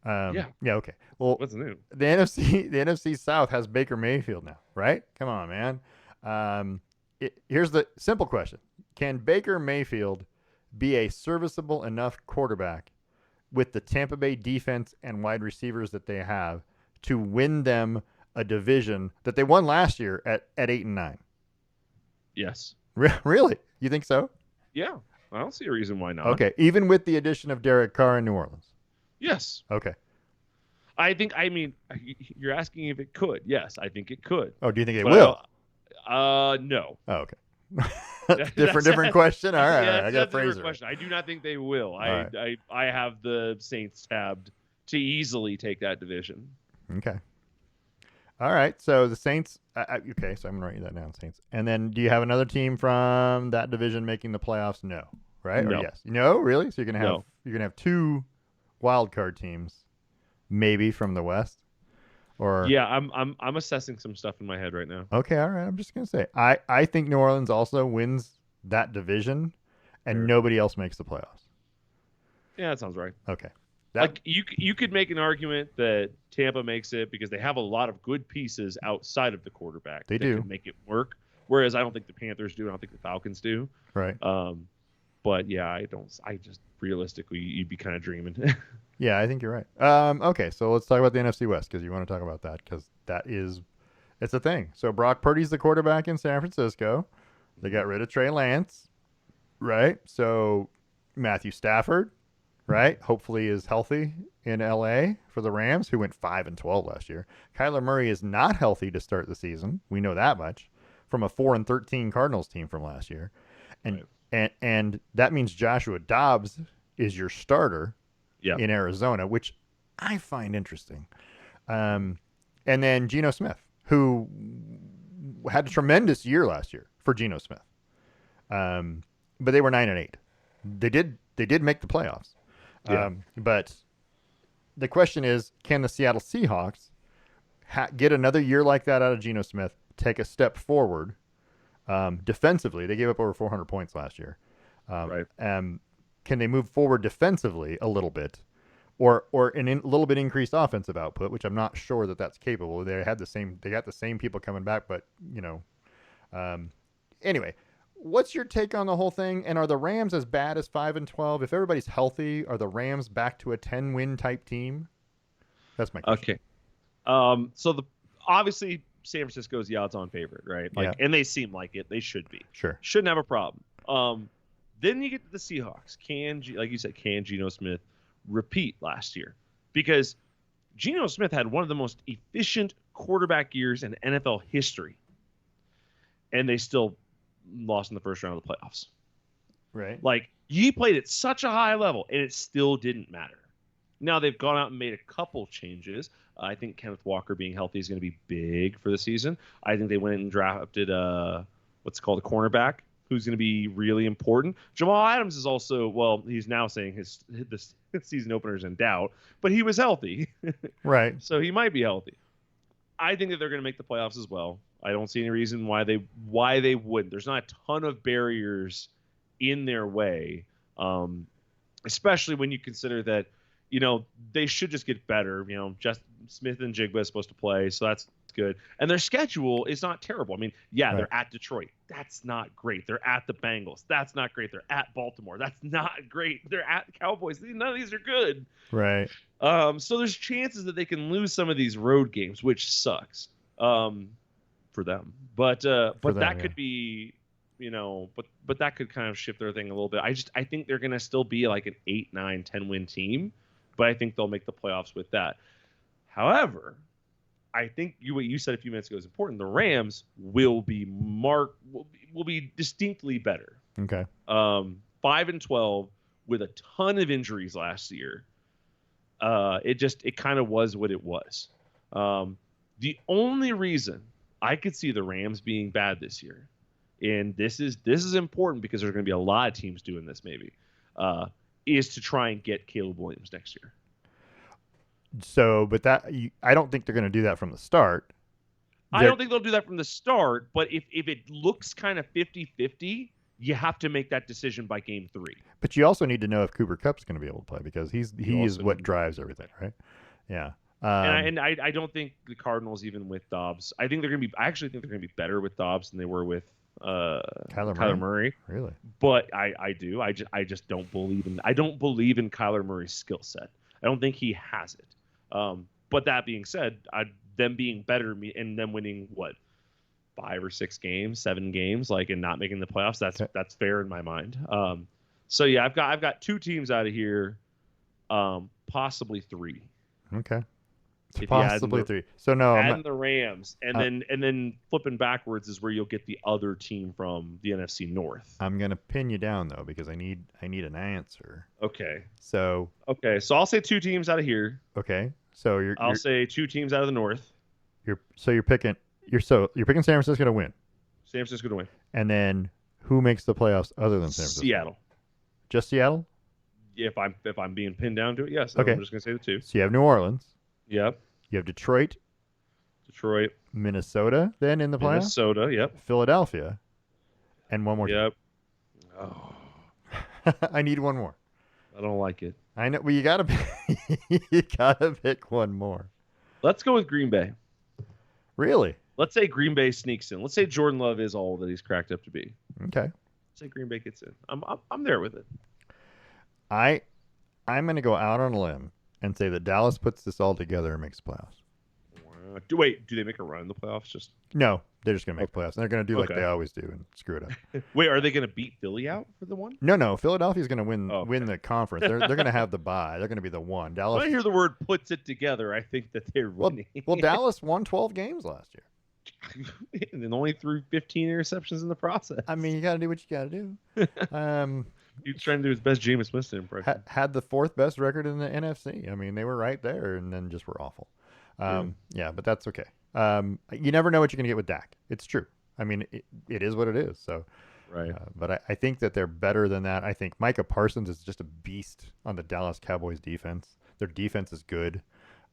Yeah. Yeah. Okay. Well, What's new? the NFC South has Baker Mayfield now, right? Come on, man. Here's the simple question: can Baker Mayfield be a serviceable enough quarterback with the Tampa Bay defense and wide receivers that they have to win them a division that they won last year at 8-9? Yes. Really? You think so? Yeah. I don't see a reason why not. Okay. Even with the addition of Derek Carr in New Orleans. Yes. Okay. I mean, you're asking if it could. Yes, I think it could. Oh, do you think they But will? No. Oh, okay. different question. All right. Yeah, I got that's to a phrase different it. question. I do not think they will. right. I have the Saints tabbed to easily take that division. Okay. All right. So the Saints. Okay. So I'm gonna write you that down, Saints. And then, do you have another team from that division making the playoffs? No. Right? No. Or yes? No. Really? So No. you're gonna have two wild card teams, maybe from the West. Or Yeah, I'm assessing some stuff in my head right now. Okay. All right. I'm just gonna say I think New Orleans also wins that division, and Sure. nobody else makes the playoffs. Yeah, that sounds right. Okay. Like you could make an argument that Tampa makes it because they have a lot of good pieces outside of the quarterback. They that do. could make it work. Whereas I don't think the Panthers do. I don't think the Falcons do. Right. But yeah, I don't. I just realistically, you'd be kind of dreaming. Yeah, I think you're right. Okay, so let's talk about the NFC West because you want to talk about that because it's a thing. So Brock Purdy's the quarterback in San Francisco. They got rid of Trey Lance, right? So Matthew Stafford, right? Hopefully is healthy in LA for the Rams, who went 5-12 last year. Kyler Murray is not healthy to start the season. We know that much from a 4-13 Cardinals team from last year, and and that means Joshua Dobbs is your starter. Yeah. In Arizona, which I find interesting. And then Geno Smith, who had a tremendous year last year for Geno Smith. But they were 9-8. They did make the playoffs. Yeah. But the question is, can the Seattle Seahawks get another year like that out of Geno Smith, take a step forward defensively? They gave up over 400 points last year. Right. Can they move forward defensively a little bit, or a little bit increased offensive output, which I'm not sure that that's capable. They got the same people coming back, but anyway, what's your take on the whole thing? And are the Rams as bad as 5-12? If everybody's healthy, are the Rams back to a 10-win type team? That's my question. Okay. So obviously San Francisco is the odds-on favorite, right? Like, Yeah. and they seem like it. They should be. Sure. Shouldn't have a problem. Then you get to the Seahawks. Like you said, can Geno Smith repeat last year? Because Geno Smith had one of the most efficient quarterback years in NFL history, and they still lost in the first round of the playoffs. Right. Like, he played at such a high level, and it still didn't matter. Now they've gone out and made a couple changes. I think Kenneth Walker being healthy is going to be big for the season. I think they went and drafted what's called a cornerback, who's going to be really important. Jamal Adams is also, well, he's now saying this season opener is in doubt, but he was healthy. Right. So he might be healthy. I think that they're going to make the playoffs as well. I don't see any reason why they wouldn't. There's not a ton of barriers in their way, especially when you consider that, they should just get better. Just Smith and Jigba is supposed to play, so that's good. And their schedule is not terrible. I mean, yeah, Right. They're at Detroit. That's not great. They're at the Bengals. That's not great. They're at Baltimore. That's not great. They're at Cowboys. None of these are good. Right. So there's chances that they can lose some of these road games, which sucks for them. But that could be, but that could kind of shift their thing a little bit. I think they're going to still be like an 8, 9, 10 win team, but I think they'll make the playoffs with that. However, I think what you said a few minutes ago is important. The Rams will be distinctly better Okay. 5-12 with a ton of injuries last year. It kind of was what it was. The only reason I could see the Rams being bad this year, and this is important because there's going to be a lot of teams doing this maybe, is to try and get Caleb Williams next year. So, but I don't think they're going to do that from the start. I don't think they'll do that from the start, but if it looks kind of 50-50, you have to make that decision by game 3. But you also need to know if Cooper Kupp's going to be able to play because he is what drives everything, right? Yeah. I don't think the Cardinals, even with Dobbs, I actually think they're going to be better with Dobbs than they were with Kyler Murray. Really? But I just don't believe in Kyler Murray's skill set. I don't think he has it. But that being said, them being better and them winning 5 or 6 games, 7 games, and not making the playoffs, that's fair in my mind. So yeah, I've got 2 teams out of here, possibly 3. Okay. Possibly 3. So no, adding the Rams, and then flipping backwards is where you'll get the other team from the NFC North. I'm gonna pin you down though because I need an answer. Okay. So I'll say 2 teams out of here. Okay. So I'll say 2 teams out of the North. You're picking San Francisco to win. San Francisco to win. And then who makes the playoffs other than San Francisco? Seattle. Just Seattle? If I'm being pinned down to it, yes. Okay. I'm just gonna say the 2. So you have New Orleans. Yep. You have Detroit, Minnesota, then in the playoffs. Minnesota, yep. Philadelphia, and one more. Yep. Oh. I need one more. I don't like it. I know. Well, you gotta pick one more. Let's go with Green Bay. Really? Let's say Green Bay sneaks in. Let's say Jordan Love is all that he's cracked up to be. Okay. Let's say Green Bay gets in. I'm there with it. I'm gonna go out on a limb and say that Dallas puts this all together and makes the playoffs. Do they make a run in the playoffs? Just no, they're just gonna make the playoffs. And they're gonna do like Okay. they always do and screw it up. Wait, are they gonna beat Philly out for the one? No, Philadelphia's gonna win Oh, okay. win the conference. They're gonna have the bye. They're gonna be the one. Dallas. When I hear the word "puts it together," I think that they're winning. Well, Dallas won 12 games last year. and then only threw 15 interceptions in the process. I mean, you got to do what you got to do. He's trying to do his best Jameis Winston impression. Had the 4th best record in the NFC. I mean, they were right there, and then just were awful. Yeah, but that's okay. You never know what you're gonna get with Dak. It's true. I mean, it is what it is. So, Right. But I think that they're better than that. I think Micah Parsons is just a beast on the Dallas Cowboys defense. Their defense is good.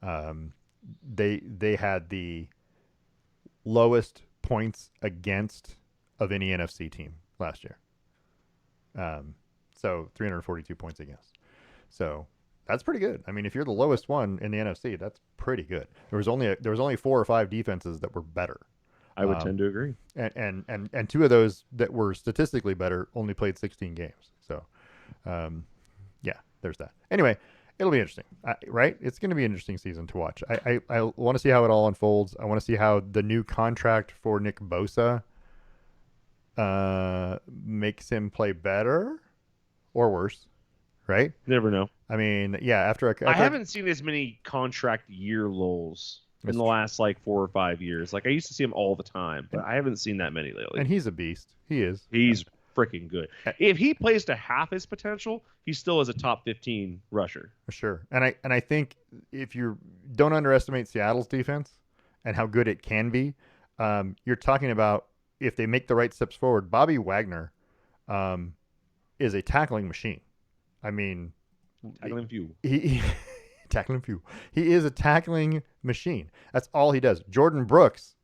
They had the lowest points against of any NFC team last year. So 342 points against. So that's pretty good. I mean, if you're the lowest one in the NFC, that's pretty good. There was only 4 or 5 defenses that were better. I would tend to agree. And 2 of those that were statistically better only played 16 games. So, yeah, there's that. Anyway, it'll be interesting, right? It's going to be an interesting season to watch. I want to see how it all unfolds. I want to see how the new contract for Nick Bosa makes him play better or worse, right? Never know. I mean, yeah, I haven't seen as many contract year lulls in the last 4 or 5 years. I used to see him all the time, but I haven't seen that many lately. And he's a beast. He is. He's freaking good. If he plays to half his potential, he still is a top 15 rusher. For sure. And I think if you don't underestimate Seattle's defense and how good it can be, you're talking about if they make the right steps forward. Bobby Wagner is a tackling machine. I mean, tackling few. Tackling few. He is a tackling machine. That's all he does. Jordan Brooks,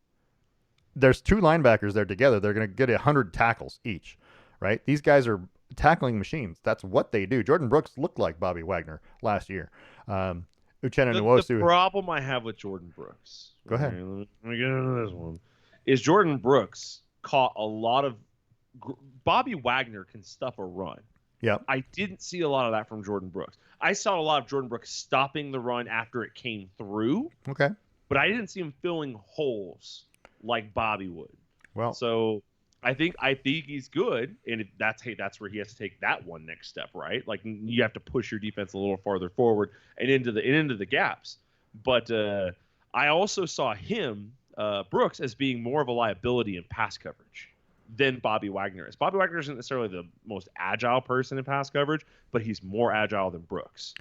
there's 2 linebackers there together. They're going to get 100 tackles each, right? These guys are tackling machines. That's what they do. Jordan Brooks looked like Bobby Wagner last year. Uchenna Nwosu. The problem I have with Jordan Brooks. Go ahead. Let me get into this one. Is Jordan Brooks caught a lot of Bobby Wagner can stuff a run. Yeah. I didn't see a lot of that from Jordan Brooks. I saw a lot of Jordan Brooks stopping the run after it came through. Okay. But I didn't see him filling holes like Bobby would. Well, so I think he's good, and that's where he has to take that one next step, right? You have to push your defense a little farther forward and into the gaps. But I also saw him Brooks as being more of a liability in pass coverage. than Bobby Wagner is. Bobby Wagner isn't necessarily the most agile person in pass coverage, but he's more agile than Brooks.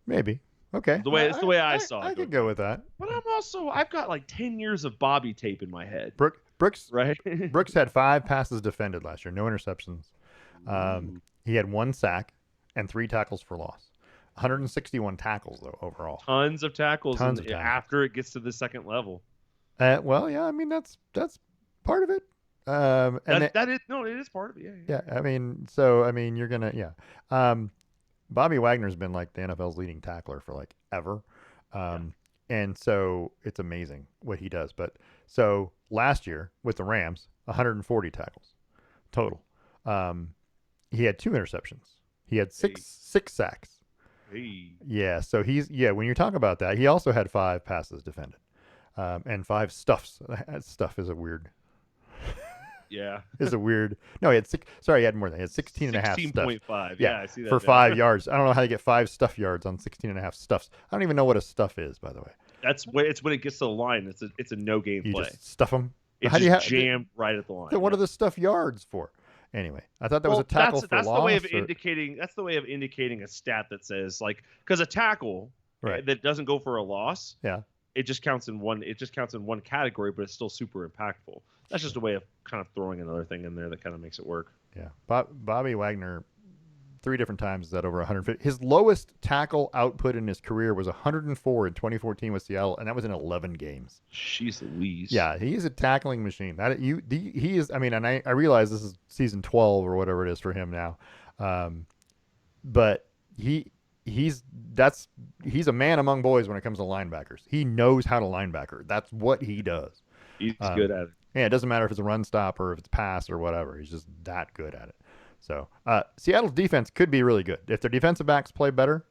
Maybe. Okay. It's the way I saw I it. could go with that. But I've got like 10 years of Bobby tape in my head. Brooks Right? Brooks had 5 passes defended last year, no interceptions. He had 1 sack and 3 tackles for loss. 161 tackles though overall. Tons of tackles, Tons of tackles. after it gets to the second level. Well, yeah, I mean that's part of it. And it is part of it. Yeah. I mean, you're gonna Bobby Wagner's been like the NFL's leading tackler for like ever. And so it's amazing what he does. But so last year with the Rams, 140 tackles total. He had 2 interceptions. He had six sacks. Hey. Yeah, so when you talk about that, he also had 5 passes defended. And 5 stuffs. Stuff is a weird. Yeah. Is a weird. No, he had 6. Sorry, he had more than. He had 16 and a half stuff. 16.5. Yeah, I see that. For 5 yards. I don't know how you get 5 stuff yards on 16 and a half stuffs. I don't even know what a stuff is, by the way. It's when it gets to the line. It's a no game play. You just stuff them. It's just jammed right at the line. Then what are the stuff yards for? Anyway, I thought that was a tackle for loss. The way of indicating. That's the way of indicating a stat that says like because a tackle that doesn't go for a loss. Yeah. It just counts in one. It just counts in one category, but it's still super impactful. That's just a way of kind of throwing another thing in there that kind of makes it work. Yeah, Bobby Wagner, 3 different times is that over 150. His lowest tackle output in his career was 104 in 2014 with Seattle, and that was in 11 games. Jeez Louise. Yeah, he is a tackling machine. He is. I mean, and I realize this is season 12 or whatever it is for him now, but he's a man among boys when it comes to linebackers. He knows how to linebacker. That's what he does. He's good at it. Yeah, it doesn't matter if it's a run stop or if it's pass or whatever. He's just that good at it. So Seattle's defense could be really good. If their defensive backs play better,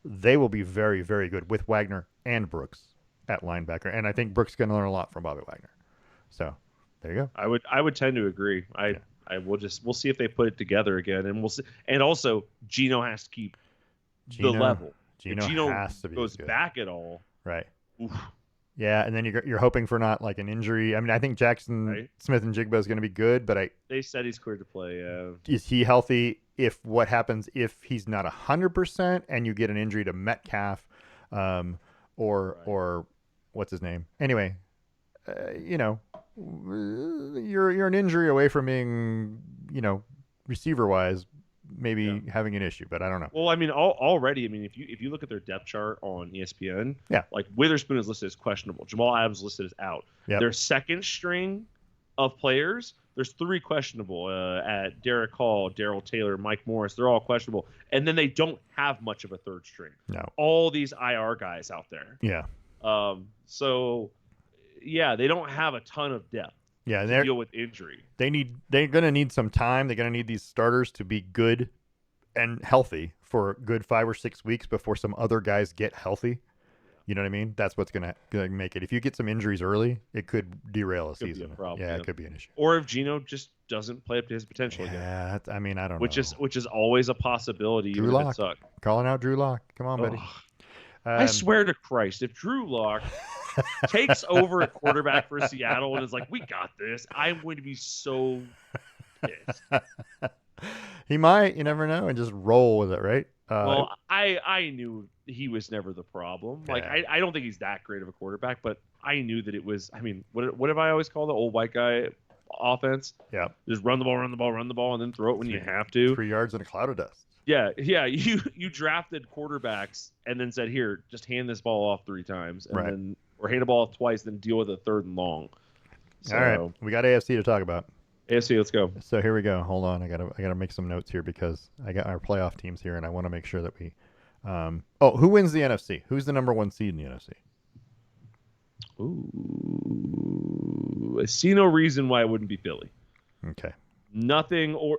they will be very, very good with Wagner and Brooks at linebacker. And I think Brooks is going to learn a lot from Bobby Wagner. So there you go. I would tend to agree. We'll see if they put it together again, and we'll see. And also, Gino has to keep the level. Gino has to be goes good. Back at all. Right. Oof. Yeah, and then you're hoping for not like an injury. I mean, I think Jackson Smith and Jigba is going to be good, but they said he's cleared to play. Is he healthy? What happens if he's not 100% and you get an injury to Metcalf, or what's his name? Anyway, you're an injury away from being, receiver wise, maybe having an issue, but I don't know. Well, I mean, already, if you look at their depth chart on ESPN, like Witherspoon is listed as questionable, Jamal Adams is listed as out. Yep. Their second string of players, there's 3 questionable at Derek Hall, Darrell Taylor, Mike Morris. They're all questionable, and then they don't have much of a third string. No, all these IR guys out there. Yeah. So, yeah, they don't have a ton of depth. Yeah, to deal with injury. They're going to need some time. They're going to need these starters to be good and healthy for a good 5 or 6 weeks before some other guys get healthy. You know what I mean? That's what's going to make it. If you get some injuries early, it could derail a season. Be a problem, it could be an issue. Or if Gino just doesn't play up to his potential again. Yeah, I don't know. Which is always a possibility. Drew Lock. Calling out Drew Lock. Come on, buddy. I swear to Christ, if Drew Lock takes over at quarterback for Seattle and is like, we got this, I'm going to be so pissed. He might, you never know, and just roll with it, right? Well, I knew he was never the problem. Like, I don't think he's that great of a quarterback, but I knew that it was, what have I always called the old white guy offense? Yeah. Just run the ball, and then throw it when you have to. 3 yards in a cloud of dust. Yeah. You drafted quarterbacks and then said, here, just hand this ball off 3 times, and then or hand the ball off twice, then deal with a 3rd and long. So, all right, we got AFC to talk about. AFC, let's go. So here we go. Hold on, I gotta make some notes here because I got our playoff teams here, and I want to make sure that we. Who wins the NFC? Who's the number 1 seed in the NFC? Ooh, I see no reason why it wouldn't be Philly. Okay. Nothing or.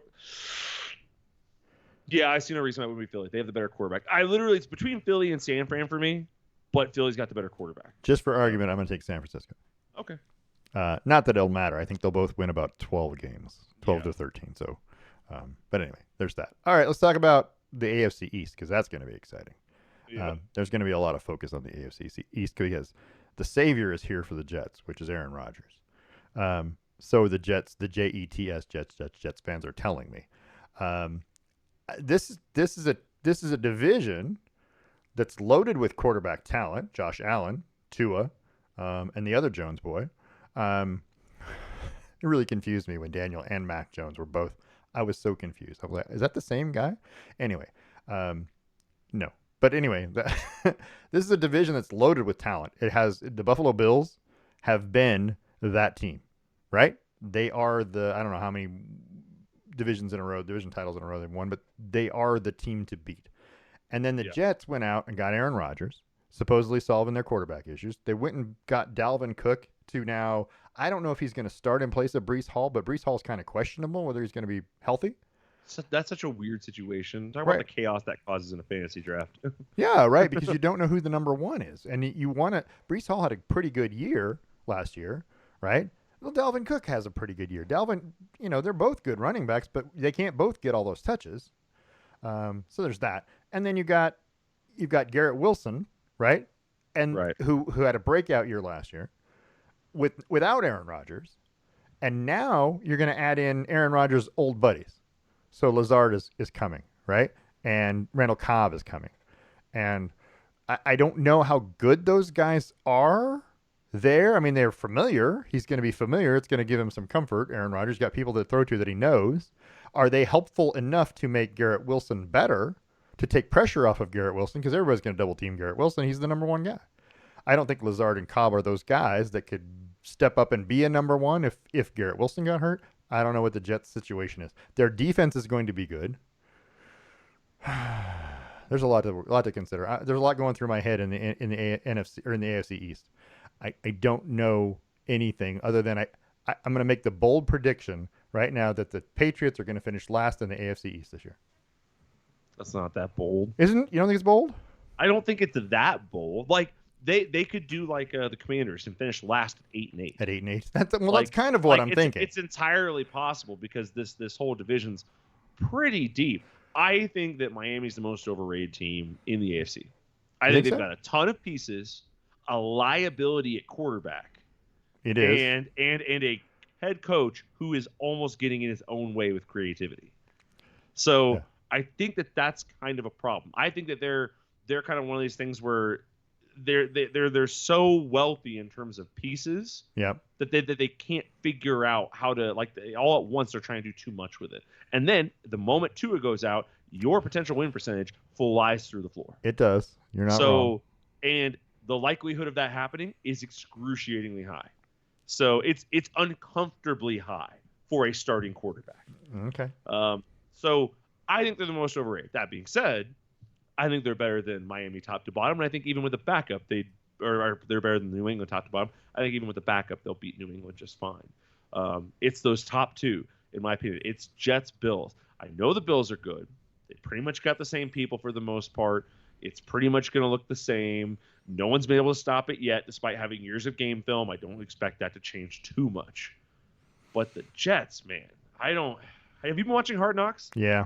Yeah, I see no reason why it wouldn't be Philly. They have the better quarterback. It's between Philly and San Fran for me, but Philly's got the better quarterback. Just for argument, I'm going to take San Francisco. Okay. Not that it'll matter. I think they'll both win about 12 games, 12 to 13. So, but anyway, there's that. All right, let's talk about the AFC East because that's going to be exciting. Yeah. There's going to be a lot of focus on the AFC East because the savior is here for the Jets, which is Aaron Rodgers. So the Jets, the Jets, Jets fans are telling me. Um, this is a division that's loaded with quarterback talent. Josh Allen, Tua, and the other Jones boy. Um, it really confused me when Daniel and Mac Jones were both. I was so confused. I was like, is that the same guy? Anyway, no. But anyway, this is a division that's loaded with talent. It has the Buffalo Bills have been that team, right? They are the I don't know how many division titles in a row they've won, but they are the team to beat. And then the Jets went out and got Aaron Rodgers, supposedly solving their quarterback issues. They went and got Dalvin Cook to now. I don't know if he's going to start in place of Brees Hall, but Brees Hall's kind of questionable whether he's going to be healthy. So that's such a weird situation. Talk Right. about the chaos that causes in a fantasy draft. Yeah, right, because you don't know who the number one is. And you want to. Brees Hall had a pretty good year last year, right? Well, Dalvin Cook has a pretty good year. Dalvin, they're both good running backs, but they can't both get all those touches. So there's that. And then you've got Garrett Wilson, right? And Right. who had a breakout year last year without Aaron Rodgers. And now you're going to add in Aaron Rodgers' old buddies. So Lazard is coming, right? And Randall Cobb is coming. And I don't know how good those guys are there. I mean, they're familiar. He's going to be familiar. It's going to give him some comfort. Aaron Rodgers got people to throw to that he knows. Are they helpful enough to make Garrett Wilson better, to take pressure off of Garrett Wilson? Because everybody's going to double team Garrett Wilson. He's the number one guy. I don't think Lazard and Cobb are those guys that could step up and be a number one if Garrett Wilson got hurt. I don't know what the Jets' situation is. Their defense is going to be good. There's a lot to consider. There's a lot going through my head in the NFC or in the AFC East. I don't know anything other than I'm going to make the bold prediction right now that the Patriots are going to finish last in the AFC East this year. That's not that bold. You don't think it's bold? I don't think it's that bold. Like they could do like the Commanders and finish last at 8-8. At 8-8. That's kind of what I'm thinking. It's entirely possible because this whole division's pretty deep. I think that Miami's the most overrated team in the AFC. I think they've got a ton of pieces, a liability at quarterback. It is. And a head coach who is almost getting in his own way with creativity. So yeah. I think that's kind of a problem. I think that they're kind of one of these things where they're so wealthy in terms of pieces that they can't figure out how to all at once they're trying to do too much with it. And then the moment Tua goes out, your potential win percentage flies through the floor. It does. You're not wrong. And the likelihood of that happening is excruciatingly high. So it's uncomfortably high for a starting quarterback. Okay. So I think they're the most overrated. That being said, I think they're better than Miami top to bottom, and I think even with the backup, they're better than New England top to bottom. I think even with the backup, they'll beat New England just fine. It's those top two, in my opinion. It's Jets, Bills. I know the Bills are good. They pretty much got the same people for the most part. It's pretty much going to look the same. No one's been able to stop it yet, despite having years of game film. I don't expect that to change too much. But the Jets, man, have you been watching Hard Knocks? Yeah.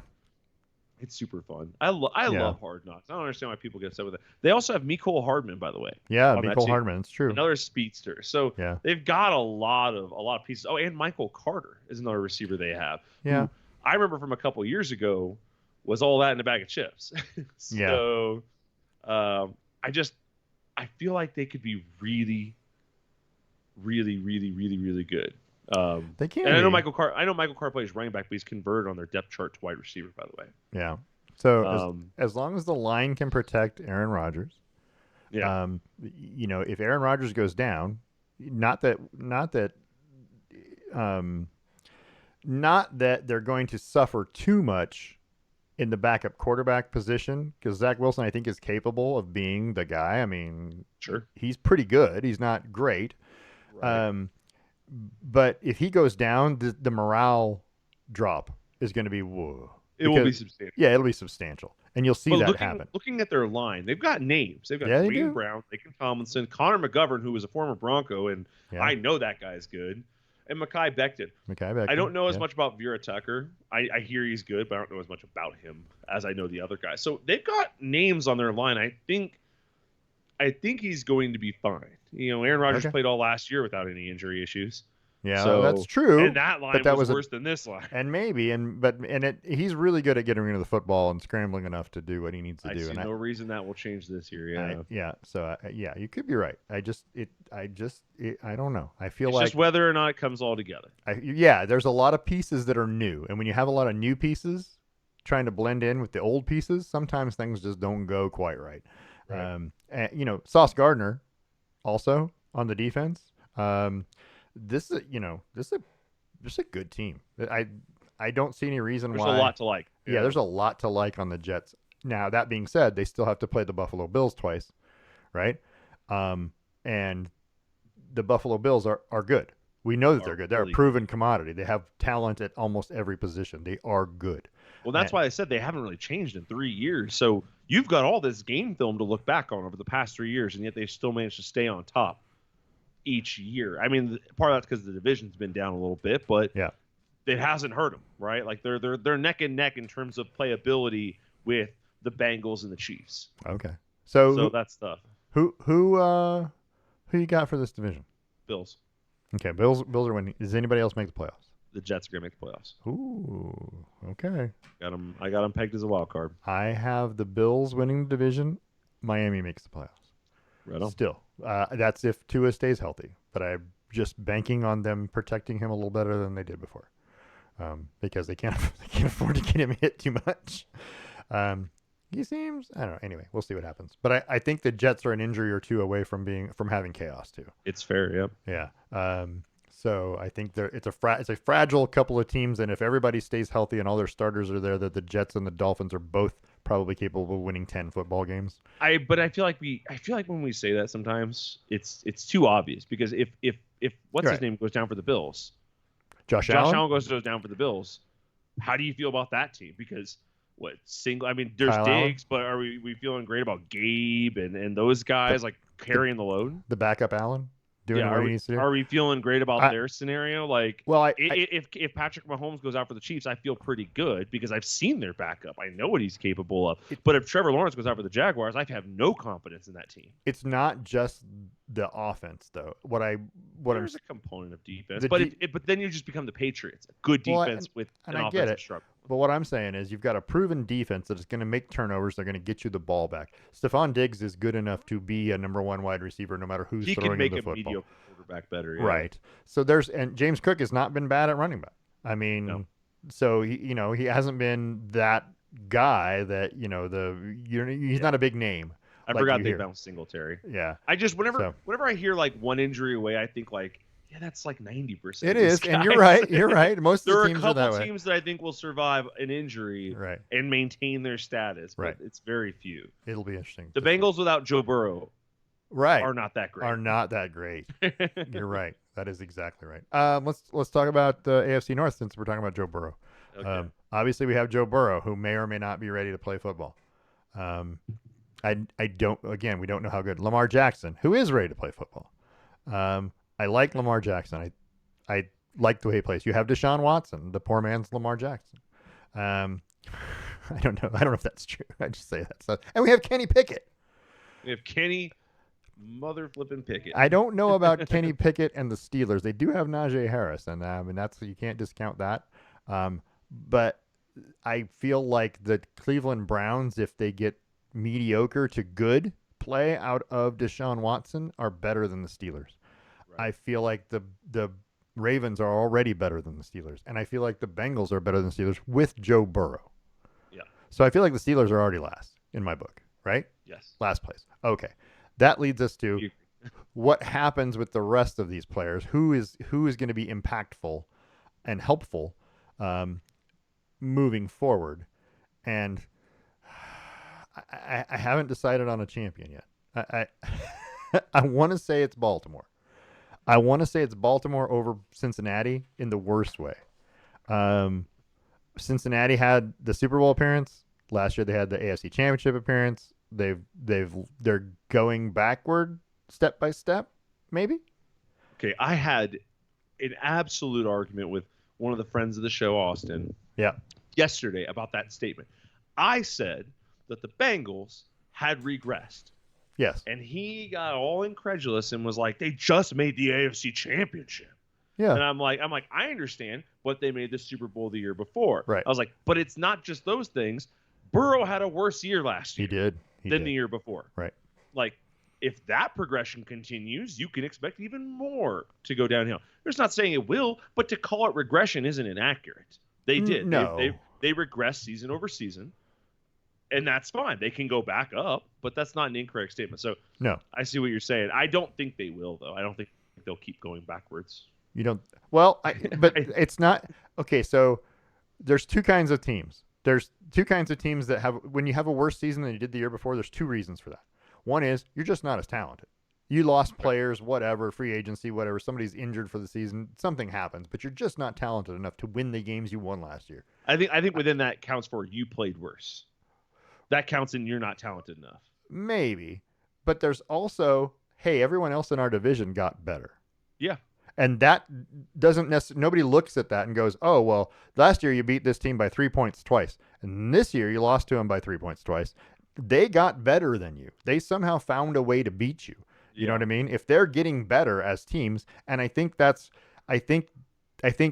It's super fun. I love Hard Knocks. I don't understand why people get upset with it. They also have Mecole Hardman, by the way. Yeah, Mecole Hardman. It's true. Another speedster. So they've got a lot of pieces. Oh, and Michael Carter is another receiver they have. Yeah. I remember from a couple of years ago was all that in a bag of chips. So I feel like they could be really, really, really, really, really good. They can. And I know Michael Carr plays running back, but he's converted on their depth chart to wide receiver, by the way. Yeah. So as long as the line can protect Aaron Rodgers, if Aaron Rodgers goes down, not that they're going to suffer too much in the backup quarterback position, because Zach Wilson, I think, is capable of being the guy. I mean, sure, he's pretty good. He's not great. Right. But if he goes down, the morale drop is going to be whoa. It will be substantial. Yeah, it'll be substantial, and you'll see that happen. Looking at their line, they've got names. They've got Kareem Brown, Laken Tomlinson, Connor McGovern, who was a former Bronco, and I know that guy's good, and Mekhi Becton. I don't know as much about Vera Tucker. I hear he's good, but I don't know as much about him as I know the other guys. So they've got names on their line. I think he's going to be fine. Aaron Rodgers played all last year without any injury issues. Yeah, So, that's true. and that But line that was was worse than this line. and maybe he's really good at getting rid of the football and scrambling enough to do what he needs to I do. see And no reason that will change this year. Yeah. yeah, you could be right. I don't know. I feel It's just like whether or not it comes all together. yeah, there's a lot of pieces that are new, and when you have a lot of new pieces trying to blend in with the old pieces, sometimes things just don't go quite right. Right. Sauce Gardner also on the defense. This is just a good team. I don't see any reason There's why. a lot to like. Yeah, there's a lot to like on the Jets. Now that being said, they still have to play the Buffalo Bills twice, right? And the Buffalo Bills are good. We know that they're good. They're really a proven commodity. They have talent at almost every position. They are good. Well, that's And- why I said they haven't really changed in 3 years. So you've got all this game film to look back on over the past 3 years, and yet they've still managed to stay on top each year. I mean, part of that's because the division's been down a little bit, but Yeah. it hasn't hurt them, right? Like they're neck and neck in terms of playability with the Bengals and the Chiefs. Okay. So that's tough. Who you got for this division? Bills. Okay, Bills are winning. Does anybody else make the playoffs? The Jets are gonna make the playoffs. Ooh, okay. I got them pegged as a wild card. I have the Bills winning the division. Miami makes the playoffs. Right on. Still, that's if Tua stays healthy. But I'm just banking on them protecting him a little better than they did before, because they can't afford to get him hit too much. He seems, I don't know. Anyway, we'll see what happens. But I think the Jets are an injury or two away from having chaos too. It's fair. Yep. Yeah. So I think it's a fragile couple of teams, and if everybody stays healthy and all their starters are there, that the Jets and the Dolphins are both probably capable of winning 10 football games. But I feel like when we say that sometimes it's too obvious, because if what's his name goes down for the Bills, Josh Allen Allen goes down for the Bills, how do you feel about that team? Because I mean, there's Kyle Diggs, but are we feeling great about Gabe and those guys like carrying the load? the backup Allen doing what he needs to do. Are we feeling great about their scenario? Like, Well, if Patrick Mahomes goes out for the Chiefs, I feel pretty good because I've seen their backup. I know what he's capable of. But if Trevor Lawrence goes out for the Jaguars, I have no confidence in that team. it's not just the offense though. There's a component of defense, but then you just become the Patriots, a good defense with an offensive struggle. But what I'm saying is you've got a proven defense that is going to make turnovers. They're going to get you the ball back. Stephon Diggs is good enough to be a number one wide receiver no matter who's He throwing can make him the a football. mediocre quarterback better. Yeah. Right. So and James Cook has not been bad at running back. I mean, No. so he hasn't been that guy that, he's not a big name. I like forgot you they hear. bounced Singletary. Yeah. I just whenever I hear like one injury away, I think like, yeah, that's like 90%. It is, and you're right. You're right. Most of There the are a teams are that couple way. teams that I think will survive an injury Right. and maintain their status, but Right. it's very few. It'll be interesting. The Bengals without Joe Burrow are not that great. Are not that great. You're right. That is exactly right. Let's talk about the AFC North since we're talking about Joe Burrow. Okay. Obviously, we have Joe Burrow, who may or may not be ready to play football. We don't know how good Lamar Jackson, who is ready to play football. I like Lamar Jackson. I like the way he plays. You have Deshaun Watson, the poor man's Lamar Jackson. I don't know. I don't know if that's true. I just say that. So, and we have Kenny Pickett. We have Kenny mother flipping Pickett. I don't know about Kenny Pickett and the Steelers. They do have Najee Harris, and that's, you can't discount that. But I feel like the Cleveland Browns, if they get mediocre to good play out of Deshaun Watson, are better than the Steelers. Right. I feel like the Ravens are already better than the Steelers, and I feel like the Bengals are better than the Steelers with Joe Burrow. Yeah. So I feel like the Steelers are already last in my book, right? Yes. Last place. Okay. That leads us to what happens with the rest of these players. Who is going to be impactful and helpful moving forward? And I haven't decided on a champion yet. I want to say it's Baltimore. I want to say it's Baltimore over Cincinnati in the worst way. Cincinnati had the Super Bowl appearance last year. They had the AFC Championship appearance. They're going backward step by step, maybe. Okay, I had an absolute argument with one of the friends of the show, Austin. Yeah. Yesterday about that statement. I said that the Bengals had regressed. Yes. And he got all incredulous and was like, they just made the AFC Championship. Yeah. And I'm like, I understand, but they made the Super Bowl the year before. Right. I was like, but it's not just those things. Burrow had a worse year last He year did. He than did. the year before. Right. Like, if that progression continues, you can expect even more to go downhill. There's not saying it will, but to call it regression isn't inaccurate. They did. No. They regress season over season, and that's fine. They can go back up, but that's not an incorrect statement. So No. I see what you're saying. I don't think they will, though. I don't think they'll keep going backwards. You don't. Well, but it's not okay. So there's two kinds of teams. There's two kinds of teams that have when you have a worse season than you did the year before. There's two reasons for that. One is you're just not as talented. You lost players, whatever, free agency, whatever. Somebody's injured for the season. Something happens, but you're just not talented enough to win the games you won last year. I think within that counts for you played worse. That counts in you're not talented enough. Maybe, but there's also, hey, everyone else in our division got better. Yeah. And that doesn't necessarily, nobody looks at that and goes, oh, well, last year you beat this team by 3 points twice. And this year you lost to them by 3 points twice. They got better than you. They somehow found a way to beat you. You know what I mean? If they're getting better as teams, and I think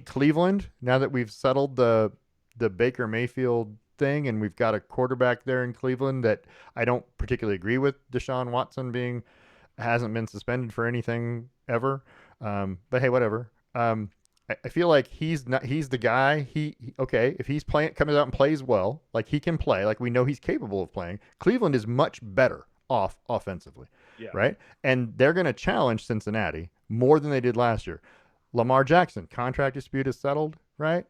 Cleveland, now that we've settled the Baker Mayfield thing and we've got a quarterback there in Cleveland that I don't particularly agree with Deshaun Watson hasn't been suspended for anything ever. But hey, whatever. I feel like he's the guy. Okay, if he's comes out and plays well, like he can play, like we know he's capable of playing. Cleveland is much better off offensively, right? And they're going to challenge Cincinnati more than they did last year. Lamar Jackson, contract dispute is settled, right?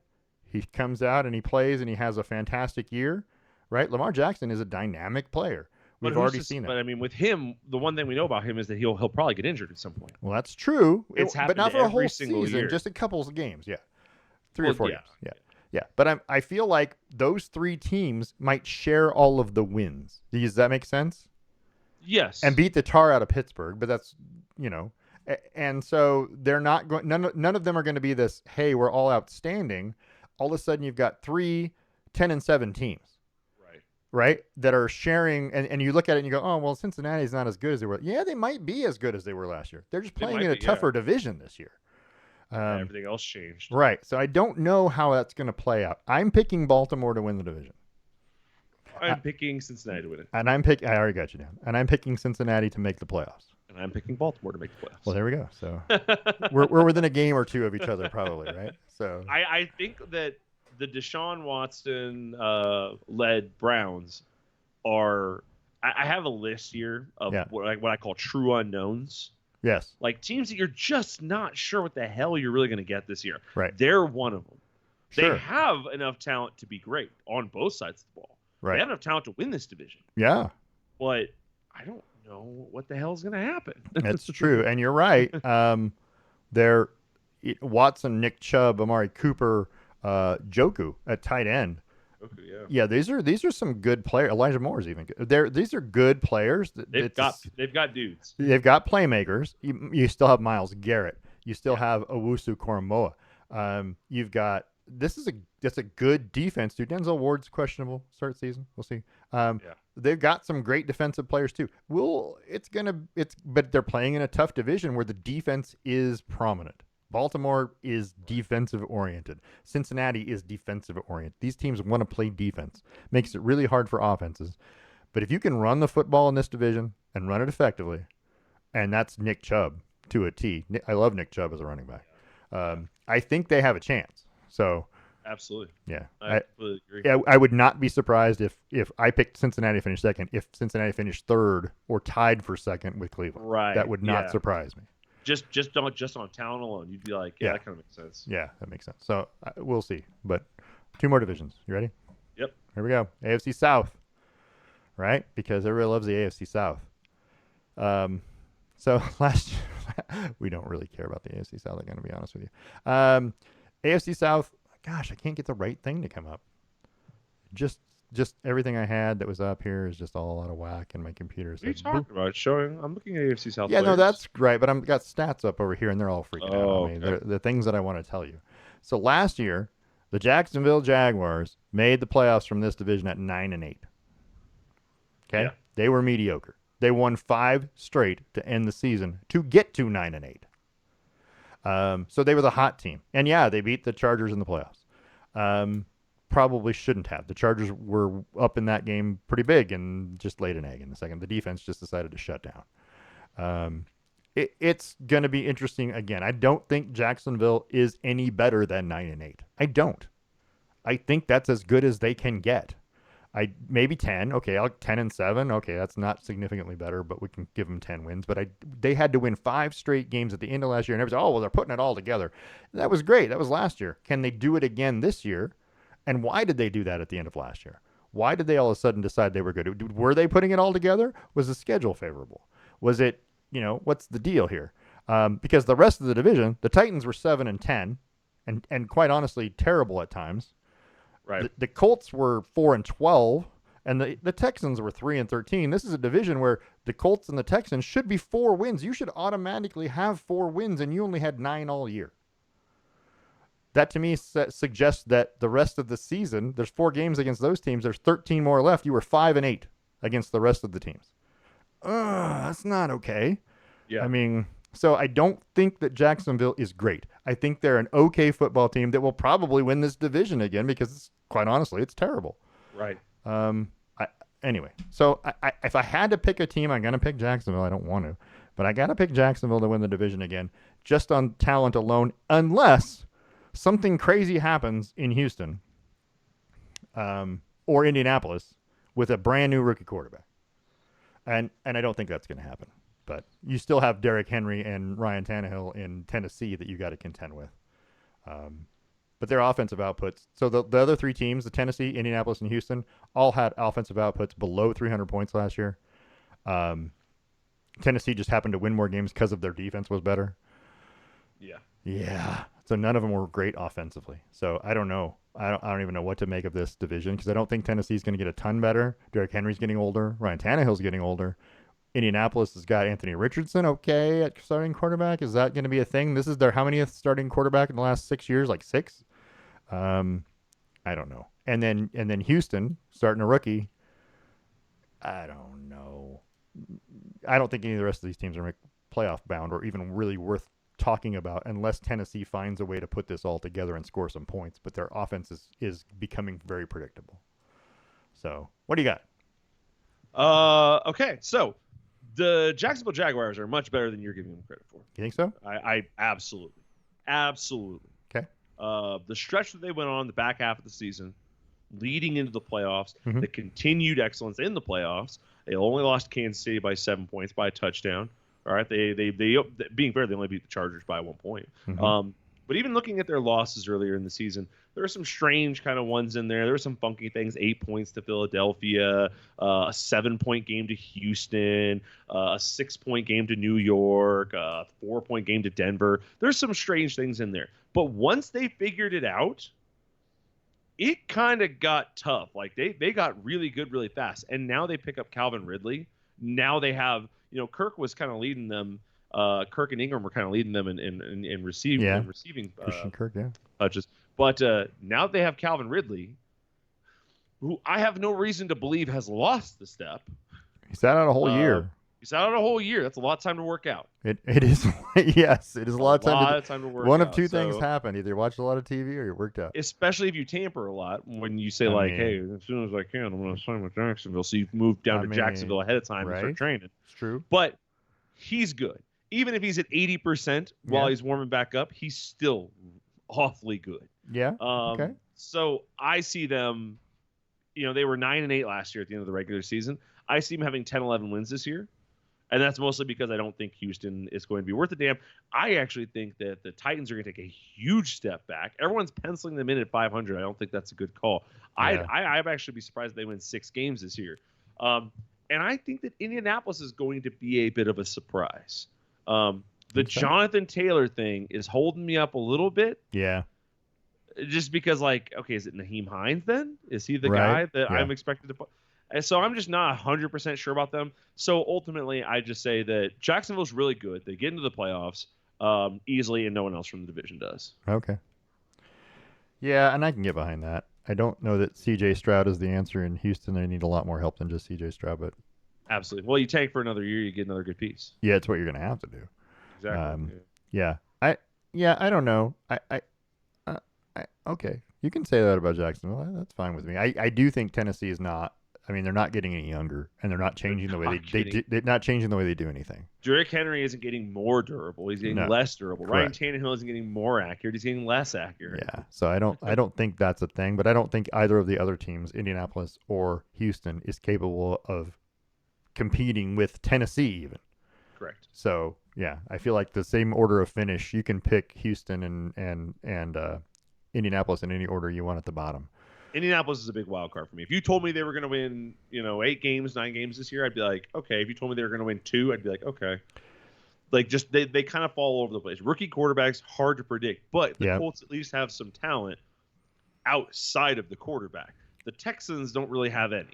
He comes out and he plays and he has a fantastic year, right? Lamar Jackson is a dynamic player. We've already seen that. But I mean, with him, the one thing we know about him is that he'll probably get injured at some point. Well, that's true. It's but not for a whole single season, year. just a couple of games. Yeah, 3 or 4 games. Yeah. But I feel like those three teams might share all of the wins. Does that make sense? Yes. And beat the tar out of Pittsburgh, but that's and so they're not going. None of them are going to be this. Hey, we're all outstanding. All of a sudden, you've got 3 10-7 teams. Right? That are sharing, and you look at it and you go, oh, well, Cincinnati's not as good as they were. Yeah, they might be as good as they were last year. They're just playing in a tougher division this year. Everything else changed. Right. So I don't know how that's going to play out. I'm picking Baltimore to win the division. I'm picking Cincinnati to win it. And I already got you down. And I'm picking Cincinnati to make the playoffs. And I'm picking Baltimore to make the playoffs. Well, there we go. So we're within a game or two of each other, probably, right? So I think that the Deshaun Watson led Browns are. I have a list here of what I call true unknowns. Yes. Like teams that you're just not sure what the hell you're really going to get this year. Right. They're one of them. Sure. They have enough talent to be great on both sides of the ball. Right. They have enough talent to win this division. Yeah. But I don't know what the hell is going to happen. That's true. And you're right. They're Watson, Nick Chubb, Amari Cooper, Joku at tight end. Okay, yeah, these are some good players. Elijah Moore's even good. These are good players. They've got dudes. They've got playmakers. You still have Myles Garrett. You still have Owusu Koromoa. You've got that's a good defense too. Denzel Ward's questionable start season. We'll see. They've got some great defensive players too. But they're playing in a tough division where the defense is prominent. Baltimore is defensive oriented. Cincinnati is defensive oriented. These teams want to play defense. Makes it really hard for offenses. But if you can run the football in this division and run it effectively, and that's Nick Chubb to a T. I love Nick Chubb as a running back. I think they have a chance. So absolutely. Yeah. I completely agree. Yeah, I would not be surprised if I picked Cincinnati to finish second, if Cincinnati finished third or tied for second with Cleveland. Right. That would not surprise me. Just on talent alone, you'd be like, that kind of makes sense. Yeah, that makes sense. So we'll see. But 2 more divisions. You ready? Yep. Here we go. AFC South. Right? Because everybody loves the AFC South. So last year, we don't really care about the AFC South, I'm going to be honest with you. AFC South, gosh, I can't get the right thing to come up. Just everything I had that was up here is just all out of whack, and my computer said, what are you talking about? Showing, I'm looking at AFC South. Yeah, players. no, that's right, but I've got stats up over here, and they're all freaking out on me. Okay. They're the things that I want to tell you. So last year, the Jacksonville Jaguars made the playoffs from this division at 9-8. Okay, They were mediocre. They won 5 straight to end the season to get to 9-8. So they were the hot team. And yeah, they beat the Chargers in the playoffs. Probably shouldn't have. The Chargers were up in that game pretty big and just laid an egg in the second. The defense just decided to shut down. It's going to be interesting again. I don't think Jacksonville is any better than 9-8. I don't. I think that's as good as they can get. I maybe 10. Okay, I'll 10-7. Okay, that's not significantly better, but we can give them 10 wins. But they had to win 5 straight games at the end of last year, and everybody said, "Oh, well, they're putting it all together." That was great. That was last year. Can they do it again this year? And why did they do that at the end of last year? Why did they all of a sudden decide they were good? Were they putting it all together? Was the schedule favorable? Was it, what's the deal here? Because the rest of the division, the Titans were 7-10, and quite honestly, terrible at times. Right. The Colts were 4-12, and the Texans were 3-13. This is a division where the Colts and the Texans should be 4 wins. You should automatically have 4 wins, and you only had 9 all year. That to me suggests that the rest of the season, there's 4 games against those teams. There's 13 more left. You were 5-8 against the rest of the teams. That's not okay. Yeah. I mean, so I don't think that Jacksonville is great. I think they're an okay football team that will probably win this division again because, quite honestly, it's terrible. Right. Anyway, so if I had to pick a team, I'm going to pick Jacksonville. I don't want to, but I got to pick Jacksonville to win the division again, just on talent alone, unless something crazy happens in Houston or Indianapolis with a brand new rookie quarterback. And I don't think that's going to happen. But you still have Derrick Henry and Ryan Tannehill in Tennessee that you got to contend with. But their offensive outputs. So the other 3 teams, the Tennessee, Indianapolis, and Houston, all had offensive outputs below 300 points last year. Tennessee just happened to win more games because of their defense was better. Yeah. Yeah. So none of them were great offensively. So I don't know. I don't even know what to make of this division because I don't think Tennessee's going to get a ton better. Derrick Henry's getting older. Ryan Tannehill's getting older. Indianapolis has got Anthony Richardson, okay, at starting quarterback. Is that going to be a thing? This is their how many starting quarterback in the last 6 years? Like 6? I don't know. And then Houston starting a rookie. I don't know. I don't think any of the rest of these teams are playoff bound or even really worth talking about unless Tennessee finds a way to put this all together and score some points. But their offense is becoming very predictable. So what do you got? Okay, so the Jacksonville Jaguars are much better than you're giving them credit for. You think so? I absolutely. Okay. The stretch that they went on the back half of the season, leading into the playoffs, Mhm. the continued excellence in the playoffs. They only lost Kansas City by 7 points by a touchdown. All right, they being fair, they only beat the Chargers by 1 point. Mhm. But even looking at their losses earlier in the season, there are some strange kind of ones in there. There were some funky things: 8 points to Philadelphia, a 7-point game to Houston, a 6-point game to New York, a 4-point game to Denver. There's some strange things in there. But once they figured it out, it kind of got tough. Like they got really good really fast. And now they pick up Calvin Ridley. Now they have, Kirk was kind of leading them. Kirk and Ingram were kind of leading them in receiving Christian Kirk, yeah. touches. But now they have Calvin Ridley, who I have no reason to believe has lost the step. He sat out a whole year. He's out a whole year. That's a lot of time to work out. It is. Yes, it is a lot of time to work One out. of two things So, happened: either you watched a lot of TV or you worked out. especially if you tamper a lot, when you say I hey, mean, as soon as I can, I'm going to sign with Jacksonville. So you've moved down to Jacksonville ahead of time and start right? training. It's true. But he's good. Even if he's at 80% while Yeah. he's warming back up, he's still awfully good. Yeah. Okay. So I see them, they were 9-8 last year at the end of the regular season. I see them having 10-11 wins this year. And that's mostly because I don't think Houston is going to be worth a damn. I actually think that the Titans are going to take a huge step back. Everyone's penciling them in at 500. I don't think that's a good call. Yeah. I'd actually be surprised if they win 6 games this year. And I think that Indianapolis is going to be a bit of a surprise. The Think so? Jonathan Taylor thing is holding me up a little bit. Yeah. Just because, okay, is it Naheem Hines then? Is he the Right. guy that Yeah. I'm expected to put? And so I'm just not 100% sure about them. So ultimately, I just say that Jacksonville's really good. They get into the playoffs easily, and no one else from the division does. Okay. Yeah, and I can get behind that. I don't know that C.J. Stroud is the answer in Houston. They need a lot more help than just C.J. Stroud, but Absolutely. Well, you tank for another year, you get another good piece. yeah, it's what you're going to have to do. Exactly. Yeah. yeah, I don't know. Uh, okay, you can say that about Jacksonville. That's fine with me. I do think Tennessee is not. I mean, they're not getting any younger, and they're not They're changing the way not getting. they're not changing the way they do anything. Derrick Henry isn't getting more durable. He's getting No, less durable. Ryan correct. Tannehill isn't getting more accurate. He's getting less accurate. Yeah, so I don't think that's a thing, but I don't think either of the other teams, Indianapolis or Houston, is capable of competing with Tennessee even. Correct. So yeah, I feel like the same order of finish, you can pick Houston and Indianapolis in any order you want at the bottom. Indianapolis is a big wild card for me. If you told me they were going to win, 8 games, 9 games this year, I'd be like, okay. If you told me they were going to win 2, I'd be like, okay. Like, just they kind of fall all over the place. Rookie quarterbacks, hard to predict, but the Yep. Colts at least have some talent outside of the quarterback. The Texans don't really have any.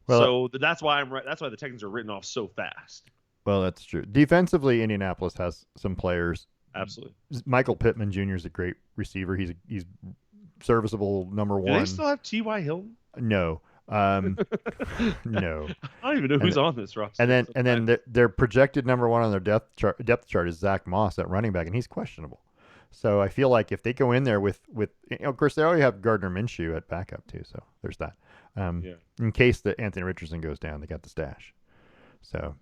Well, So that's why that's why the Texans are written off so fast. well, that's true. Defensively, Indianapolis has some players. Absolutely. Michael Pittman Jr. is a great receiver. He's serviceable number Do one. they still have T.Y. Hilton? No, no. I don't even know who's on this roster. And then their projected number one on their depth chart is Zach Moss at running back, and he's questionable. So I feel like if they go in there with of course they already have Gardner Minshew at backup too, so there's that. Yeah. In case that Anthony Richardson goes down, they got the stash. So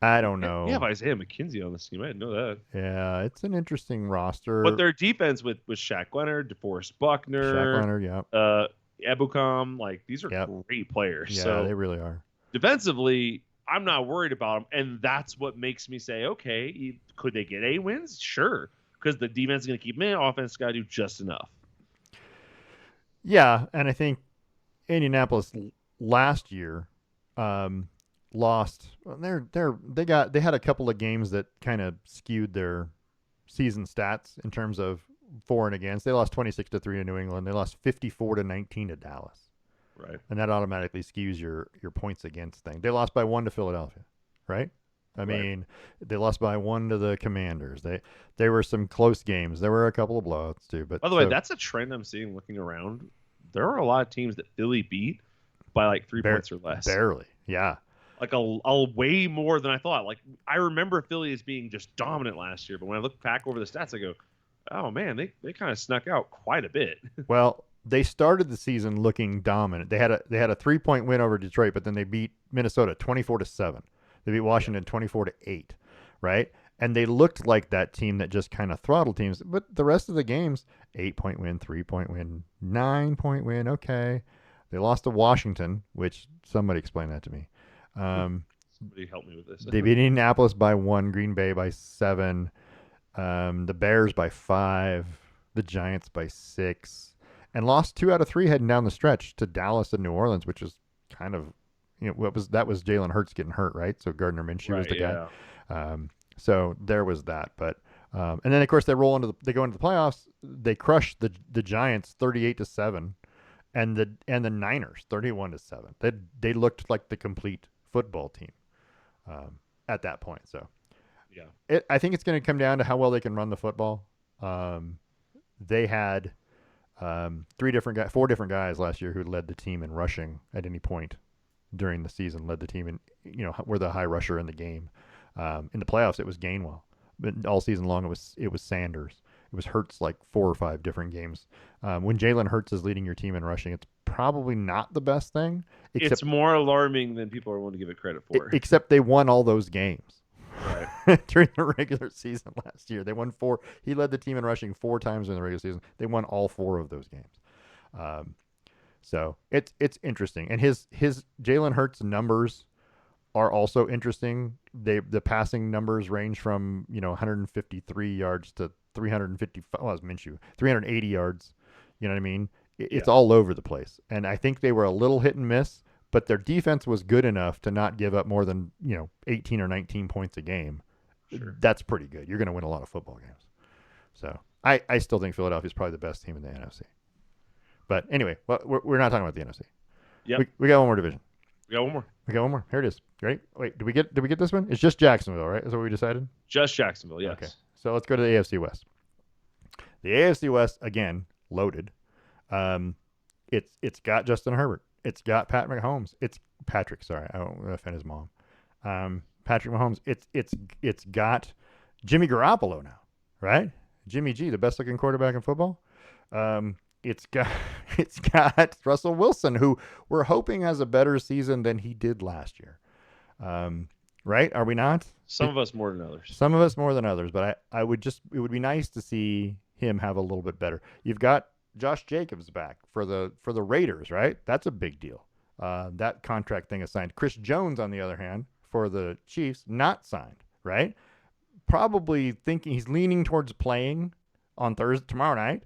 I don't know. We have Isaiah McKenzie on this team. I didn't know that. Yeah, it's an interesting roster. But their defense with Shaq Leonard, DeForest Buckner, Shaq Leonard, yeah, Ebukam, like these are great players. yeah, So they really are. defensively, I'm not worried about them, and that's what makes me say, okay, could they get 8 wins? Sure, because the defense is going to keep them in. Offense got to do just enough. Yeah, and I think Indianapolis last year lost. Well, they had a couple of games that kind of skewed their season stats in terms of for and against. They lost 26-3 to New England. They lost 54-19 to Dallas, Right. and that automatically skews your points against thing. They lost by 1 to Philadelphia, right? I mean, they lost by 1 to the Commanders. There were some close games. There were a couple of blowouts too. But By the way, that's a trend I'm seeing looking around. There are a lot of teams that Philly beat by like 3 points or less. Barely, yeah. Like a way more than I thought. Like I remember Philly as being just dominant last year, but when I look back over the stats, I go, oh man, they kind of snuck out quite a bit. Well, they started the season looking dominant. They had a 3-point win over Detroit, but then they beat Minnesota 24-7. They beat Washington 24-8, right? And they looked like that team that just kind of throttled teams. But the rest of the games, 8-point win, 3-point win, 9-point win. Okay, they lost to Washington, which somebody explain that to me. Somebody help me with this. They beat Indianapolis by 1, Green Bay by 7, the Bears by 5, the Giants by 6, and lost 2 out of 3 heading down the stretch to Dallas and New Orleans, which is kind of, that was Jalen Hurts getting hurt, right? So Gardner Minshew was the guy. So there was that, but and then of course they go into the playoffs. They crush the Giants 38-7, and the Niners 31-7. They looked like the complete football team at that point. So yeah, I think it's going to come down to how well they can run the football. They had 4 different guys last year who led the team in rushing at any point during the season. Led the team in were the high rusher in the game. In the playoffs, it was Gainwell, but all season long it was Sanders. It was Hurts like 4 or 5 different games. When Jalen Hurts is leading your team in rushing, it's probably not the best thing. It's more alarming than people are willing to give it credit for. Except they won all those games. Right. During the regular season last year. They won 4. He led the team in rushing 4 times in the regular season. They won all 4 of those games. So it's interesting. And his Jalen Hurts numbers are also interesting. The passing numbers range from 153 yards to 355. Well, it was Minshew, 380 yards. You know what I mean? It's all over the place. And I think they were a little hit and miss, but their defense was good enough to not give up more than 18 or 19 points a game. Sure. That's pretty good. You're going to win a lot of football games. So I still think Philadelphia is probably the best team in the NFC. But anyway, well, we're not talking about the NFC. Yep. We got one more division. We got one more. We got one more. Here it is. Ready? Wait, did we get this one? It's just Jacksonville, right? Is that what we decided? Just Jacksonville, yes. Okay. So let's go to the AFC West. The AFC West, again, loaded. It's got Justin Herbert. It's got Pat Mahomes. It's Patrick. Sorry, I don't want to offend his mom. Patrick Mahomes. It's got Jimmy Garoppolo now, right? Jimmy G, the best looking quarterback in football. It's got it's got Russell Wilson, who we're hoping has a better season than he did last year. Right? Are we not? Some of us more than others. Some of us more than others, but I would just it would be nice to see him have a little bit better. You've got Josh Jacobs back for the Raiders, right? That's a big deal. That contract thing is signed. Chris Jones, on the other hand, for the Chiefs, not signed, right? Probably thinking he's leaning towards playing on Thursday tomorrow night,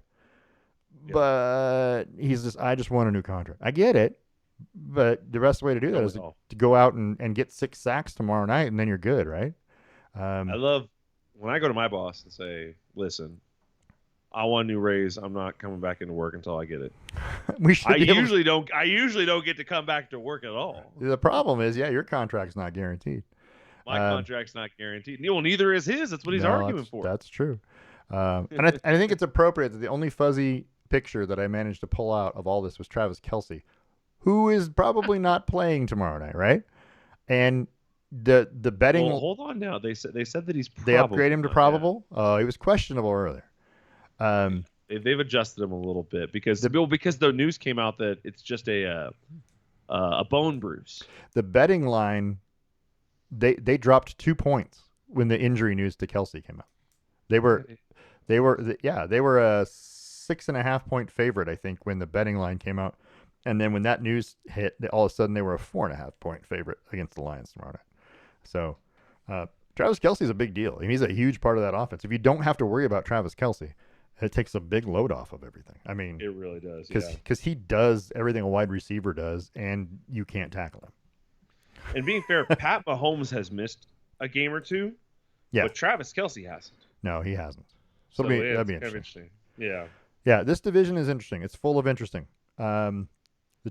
but he's just I just want a new contract. I get it, but the best way to do that is to go out and get 6 sacks tomorrow night, and then you're good, right? I love when I go to my boss and say, "Listen, I want a new raise. I'm not coming back into work until I get it." I usually don't get to come back to work at all. The problem is, your contract's not guaranteed. My contract's not guaranteed. Well, neither is his. That's what he's arguing for. That's true. And I think it's appropriate that the only fuzzy picture that I managed to pull out of all this was Travis Kelce, who is probably not playing tomorrow night, right? And the betting. Well, hold on now. They said that he's probable. They upgrade him to probable. He was questionable earlier. They've adjusted him a little bit because the news came out that it's just a bone bruise. The betting line. They dropped 2 points when the injury news to Kelce came out. They were a 6.5 point favorite, I think, when the betting line came out, and then when that news hit, all of a sudden they were a 4.5 point favorite against the Lions tomorrow night. So Travis Kelce is a big deal. I mean, he's a huge part of that offense. If you don't have to worry about Travis Kelce, it takes a big load off of everything. I mean, it really does. Because he does everything a wide receiver does, and you can't tackle him. And being fair, Pat Mahomes has missed a game or two, but Travis Kelce hasn't. No, he hasn't. So that'd be interesting. Yeah. Yeah, this division is interesting. It's full of interesting. The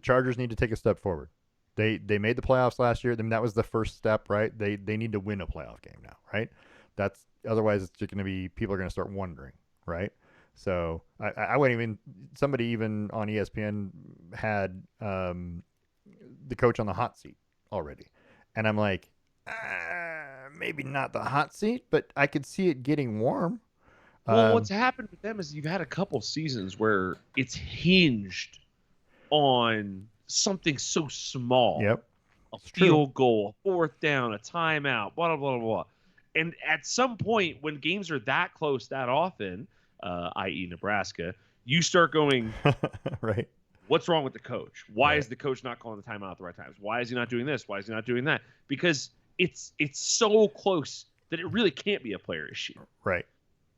Chargers need to take a step forward. They made the playoffs last year. I mean, that was the first step, right? They need to win a playoff game now, right? Otherwise it's just going to be people are going to start wondering, right? So I wouldn't even somebody even on ESPN had the coach on the hot seat already, and I'm like, maybe not the hot seat, but I could see it getting warm. Well, what's happened with them is you've had a couple seasons where it's hinged on something so small. Yep. A field goal, a fourth down, a timeout, blah, blah, blah, blah. And at some point, when games are that close that often, i.e. Nebraska, you start going, right. What's wrong with the coach? Why is the coach not calling the timeout at the right times? Why is he not doing this? Why is he not doing that? Because it's so close that it really can't be a player issue. Right.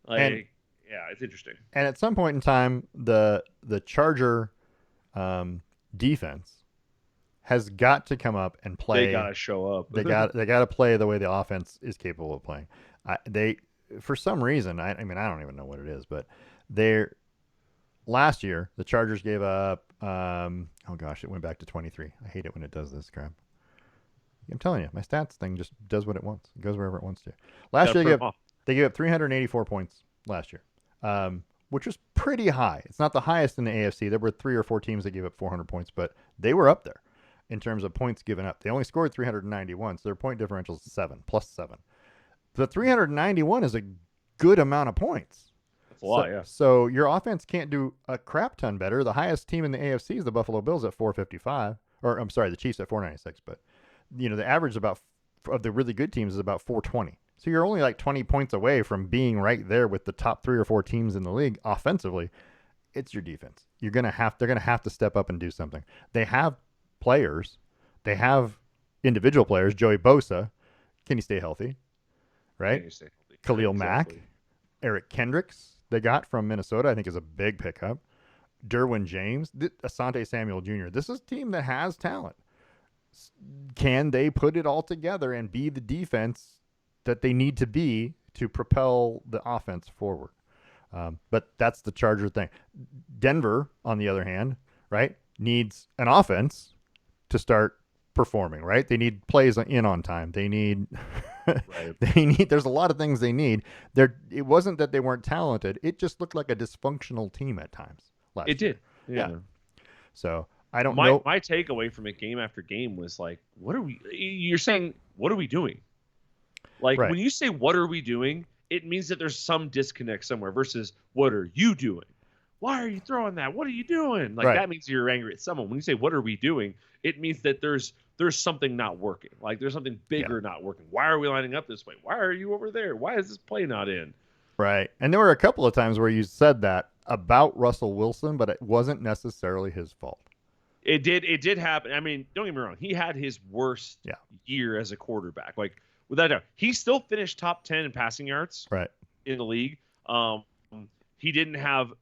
It's interesting. And at some point in time, the Charger defense has got to come up and play. They got to show up. they got to play the way the offense is capable of playing. For some reason, I mean, I don't even know what it is, but last year the Chargers gave up. It went back to 23. I hate it when it does this crap. I'm telling you, my stats thing just does what it wants. It goes wherever it wants to. Last year they gave up 384 points last year, which was pretty high. It's not the highest in the AFC. There were 3 or 4 teams that gave up 400 points, but they were up there in terms of points given up. They only scored 391, so their point differential is 7, plus 7. The 391 is a good amount of points. That's a lot, yeah. So your offense can't do a crap ton better. The highest team in the AFC is the Buffalo Bills at 455, or I'm sorry, the Chiefs at 496. But the average of the really good teams is about 420. So you're only like 20 points away from being right there with the top 3 or 4 teams in the league offensively. It's your defense. They're gonna have to step up and do something. They have players. They have individual players. Joey Bosa, can he stay healthy? Right? Khalil Mack, Eric Kendricks, they got from Minnesota, I think is a big pickup. Derwin James, Asante Samuel Jr. This is a team that has talent. Can they put it all together and be the defense that they need to be to propel the offense forward? But that's the Charger thing. Denver, on the other hand, right, needs an offense to start performing, right? They need plays in on time. They need there's a lot of things they need. It wasn't that they weren't talented. It just looked like a dysfunctional team at times last year. It did. Yeah. So I don't know. My takeaway from it game after game was like, you're saying, what are we doing? Like when you say, what are we doing? it means that there's some disconnect somewhere versus what are you doing? Why are you throwing that? What are you doing? Like, Right. that means you're angry at someone. When you say, what are we doing? It means that there's something not working. Like, there's something bigger not working. Why are we lining up this way? Why are you over there? Why is this play not in? Right. And there were a couple of times where you said that about Russell Wilson, but it wasn't necessarily his fault. It did happen. I mean, don't get me wrong. He had his worst year as a quarterback. Like, without a doubt. He still finished top 10 in passing yards Right. in the league. He didn't have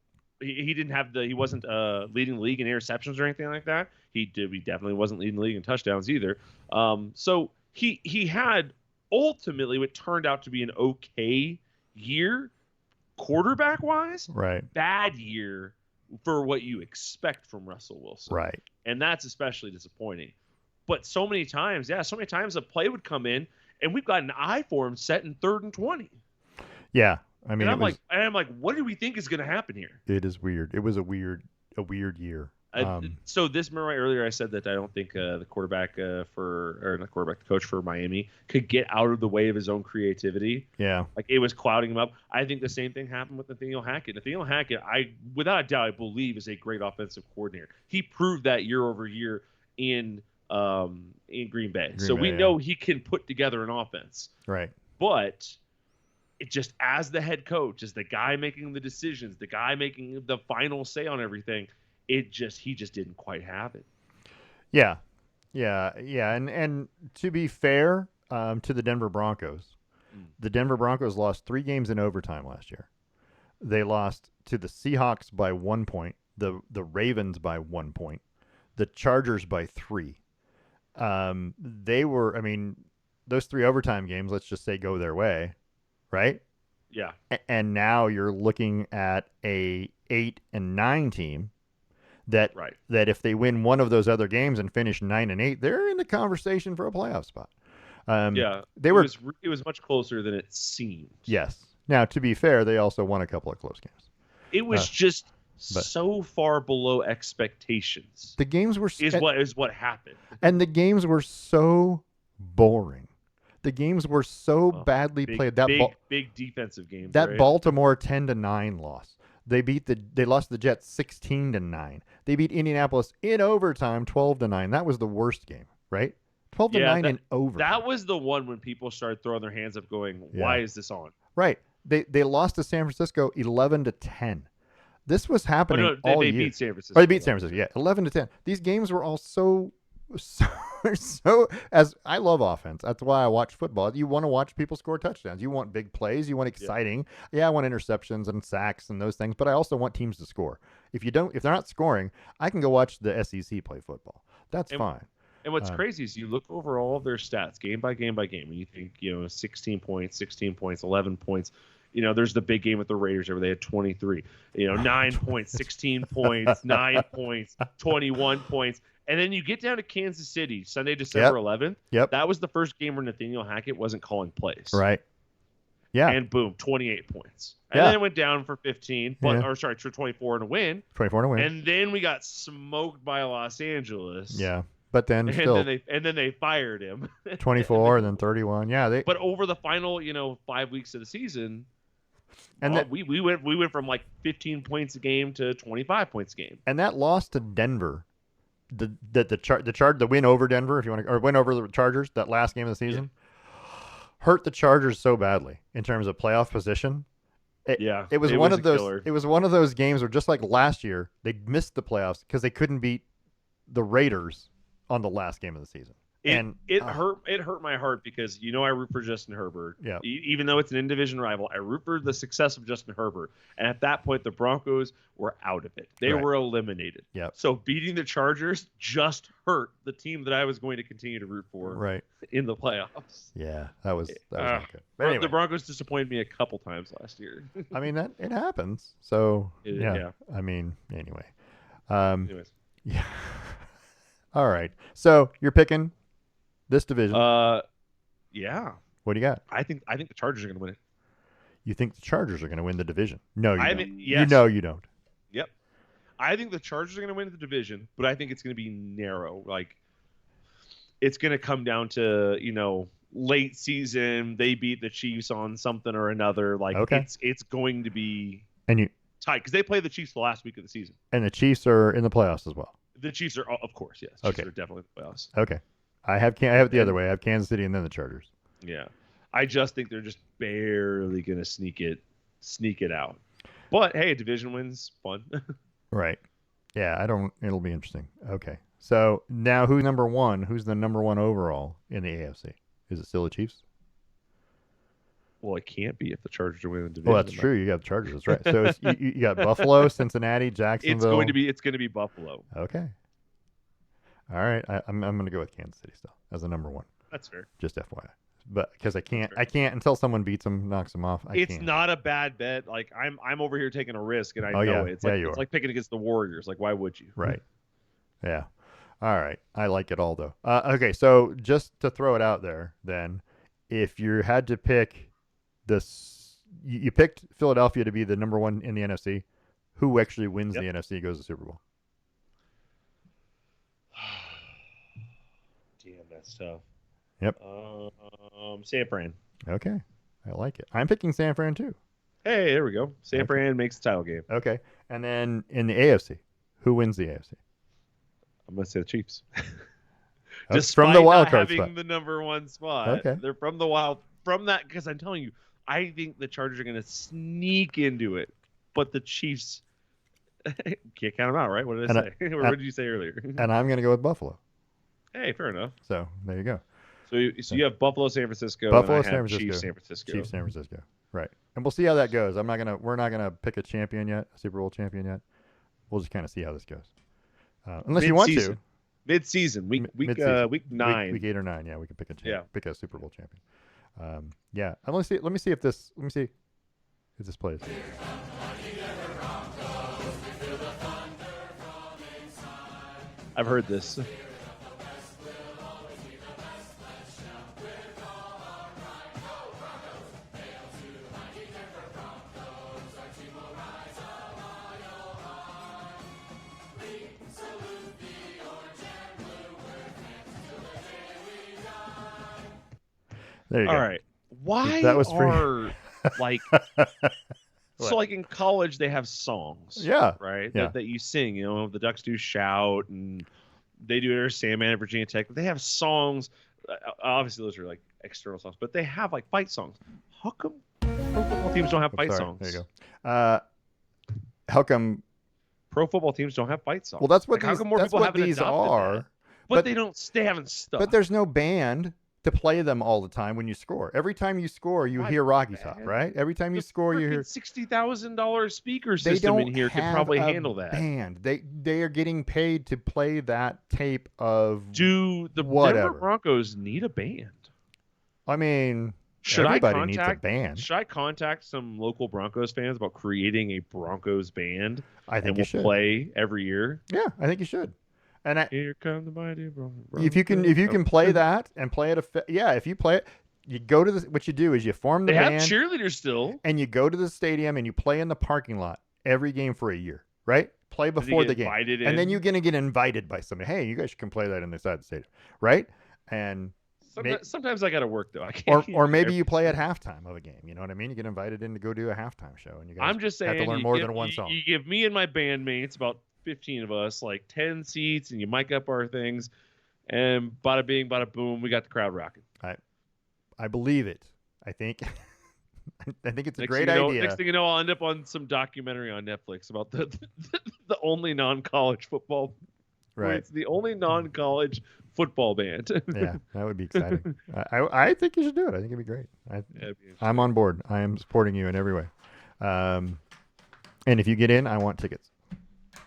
he wasn't leading the league in interceptions or anything like that. He definitely wasn't leading the league in touchdowns either. So he had ultimately what turned out to be an okay year quarterback wise. Right. Bad year for what you expect from Russell Wilson. Right. And that's especially disappointing. But so many times a play would come in and we've got an eye for him set in 3rd and 20. Yeah. I mean, and I'm like, what do we think is going to happen here? It is weird. It was a weird year. So remember earlier I said that I don't think the coach for Miami could get out of the way of his own creativity. Yeah. Like, it was clouding him up. I think the same thing happened with Nathaniel Hackett. Nathaniel Hackett, without a doubt, I believe is a great offensive coordinator. He proved that year over year in Green Bay. So we know he can put together an offense. Right. But it just, as the head coach, as the guy making the decisions, the guy making the final say on everything, he just didn't quite have it. Yeah. And to be fair, to the Denver Broncos, the Denver Broncos lost 3 games in overtime last year. They lost to the Seahawks by 1 point, the Ravens by 1 point, the Chargers by 3. They were, I mean, those 3 overtime games, let's just say, go their way, right? Yeah. And now you're looking at a 8-9 team that if they win one of those other games and finish 9-8, they're in the conversation for a playoff spot. It was much closer than it seemed. Yes. Now, to be fair, they also won a couple of close games. It was so far below expectations. The games were is what happened. And the games were so boring. The games were so badly played. Big defensive games. That Baltimore 10-9 loss. They lost the Jets 16-9. They beat Indianapolis in overtime 12-9. That was the worst game, right? 12-9 in overtime. That was the one when people started throwing their hands up going, why is this on? Right. They lost to San Francisco 11-10. This was happening all year. They beat San Francisco. They beat San Francisco, yeah, 11-10. These games were all so as I love offense. That's why I watch football. You want to watch people score touchdowns. You want big plays. You want exciting. Yeah, I want interceptions and sacks and those things, but I also want teams to score. If they're not scoring, I can go watch the SEC play football. That's fine. And what's crazy is you look over all of their stats game by game by game, and you think, 16 points, 11 points. There's the big game with the Raiders where they had 23. 9 points, 16 points, 9 points, 21 points. And then you get down to Kansas City, Sunday, December 11th. Yep. That was the first game where Nathaniel Hackett wasn't calling plays. Right. Yeah. And boom, 28 points. And then it went down for 15, for 24 and a win. 24 and a win. And then we got smoked by Los Angeles. Yeah. But then they fired him. 24 and then 31. Yeah. But over the final, 5 weeks of the season, and we went from like 15 points a game to 25 points a game. And that loss to Denver, the win over Denver, if you want to, or win over the Chargers, that last game of the season, hurt the Chargers so badly in terms of playoff position. It was one of those. Killer. It was one of those games where, just like last year, they missed the playoffs because they couldn't beat the Raiders on the last game of the season. It hurt my heart because I root for Justin Herbert. Yeah. Even though it's an in-division rival, I root for the success of Justin Herbert. And at that point, the Broncos were out of it. They were eliminated. Yep. So beating the Chargers just hurt the team that I was going to continue to root for in the playoffs. Yeah, that was not good. But anyway. The Broncos disappointed me a couple times last year. I mean, it happens. So yeah. I mean, anyway. Anyways. Yeah. All right. So you're picking this division. Yeah. What do you got? I think the Chargers are going to win it. You think the Chargers are going to win the division? No, you don't. Yes. You don't. Yep. I think the Chargers are going to win the division, but I think it's going to be narrow. Like, it's going to come down to, late season they beat the Chiefs on something or another. Like Okay. it's going to be And you tight because they play the Chiefs the last week of the season. and the Chiefs are in the playoffs as well. The Chiefs are, of course, yes. Okay. Chiefs are definitely in the playoffs. Okay. I have it the other way. I have Kansas City and then the Chargers. Yeah, I just think they're just barely gonna sneak it out. But hey, a division win's fun. Right. Yeah, I don't. It'll be interesting. Okay. So now, who's number one? Who's the number one overall in the AFC? Is it still the Chiefs? Well, it can't be if the Chargers are winning the division. Well, that's true. You got the Chargers. That's right. So you got Buffalo, Cincinnati, Jacksonville. It's going to be Buffalo. Okay. All right. I'm going to go with Kansas City still as the number one. That's fair. Just FYI. But because I can't until someone beats them, knocks them off. It's can't. not a bad bet. Like I'm over here taking a risk, and I know yeah. it. It's yeah, like you it's are. like picking against the Warriors. Like why would you? Right. Yeah. All right. I like it all though. Okay. So just to throw it out there, then, if you had to pick this, you picked Philadelphia to be the number one in the NFC. Who actually wins the NFC and goes to the Super Bowl? Damn, that's tough. Yep. San Fran. Okay. I like it. I'm picking San Fran too. Hey, there we go. San Fran makes the title game. Okay. And then in the AFC, who wins the AFC? I'm gonna say the Chiefs. Just from the wild card having spot. the number one spot. Okay. They're from that because I'm telling you, I think the Chargers are gonna sneak into it, but the Chiefs can't count them out, right? What did I say? What did you say earlier? And I'm going to go with Buffalo. Hey, fair enough. So there you go. So you have Buffalo, San Francisco, Buffalo, and I San have Francisco. Chiefs, San Francisco. Chiefs, San Francisco. Right. And we'll see how that goes. We're not gonna pick a champion yet, a Super Bowl champion yet. We'll just kind of see how this goes. Unless you want to. Mid-season, week Mid-season. week 9. Week 8 or 9, yeah, we can pick Yeah. pick a Super Bowl champion. Yeah. Let me see if this plays. I've heard this. There you go. All right. Why That was are like so like in college they have songs, Yeah. right? Yeah. That you sing. You know, the Ducks do shout, and they do it at Sandman at Virginia Tech. But they have songs. Obviously, those are like external songs, but they have like fight songs. How come pro football teams don't have fight songs? There you go. How come? Pro football teams don't have fight songs. Well, that's what Like, how these. come more That's people what haven't these adopted are. that? But they don't. They haven't stuck. But there's no band to play them all the time when you score. Every time you score, you hear Rocky Top, right? Every time you score, you hear $60,000 speaker they system don't in here could have probably a handle that. band. They are getting paid to play that tape of. Do the whatever. Denver Broncos need a band? I mean, Should everybody I needs contact a band. Should I contact some local Broncos fans about creating a Broncos band? I think and you we'll should. play every year. Yeah, I think you should. And Here come the mighty Broncos. if you can play that and play it, if you play it, you go to what you do is you form the They have band cheerleaders still. and you go to the stadium and you play in the parking lot every game for a year, right? Play before the game, and then you're gonna get invited by somebody. Hey, you guys can play that in the side of the stadium, right? And Sometimes I got to work though. I can't. or maybe you play at halftime of a game. You know what I mean? You get invited in to go do a halftime show, and you guys I'm just saying, have to learn more than one song. You give me and my bandmates, about 15 of us, like 10 seats, and you mic up our things, and bada bing, bada boom, we got the crowd rocking. I believe it. I think I think it's a Next great thing you know, idea. Next thing you know, I'll end up on some documentary on Netflix about the only non-college football. Right. It's the only non-college football band. Yeah, that would be exciting. I think you should do it. I think it'd be great. I'm on board. I am supporting you in every way. And if you get in, I want tickets.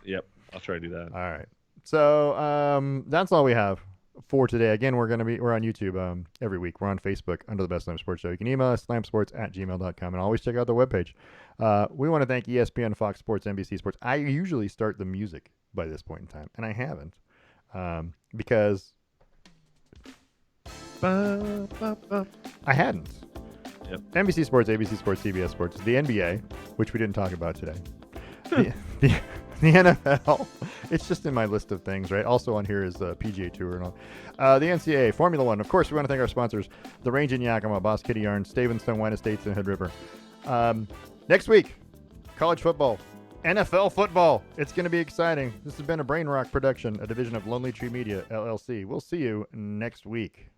Yep, I'll try to do that. All right. So that's all we have for today. Again, we're on YouTube every week. We're on Facebook under the Best Slam Sports Show. You can email us slamsports@gmail.com, and always check out the webpage. We want to thank ESPN, Fox Sports, NBC Sports. I usually start the music by this point in time, and I haven't because I hadn't. Yep. NBC Sports, ABC Sports, CBS Sports, the NBA, which we didn't talk about today. The NFL. It's just in my list of things, right? Also on here is the PGA Tour and all. The NCAA, Formula One. Of course, we want to thank our sponsors, The Range in Yakima, Boss Kitty Yarn, Stavenstone Wine Estates, and Hood River. Next week, college football, NFL football. It's going to be exciting. This has been a Brain Rock production, a division of Lonely Tree Media, LLC. We'll see you next week.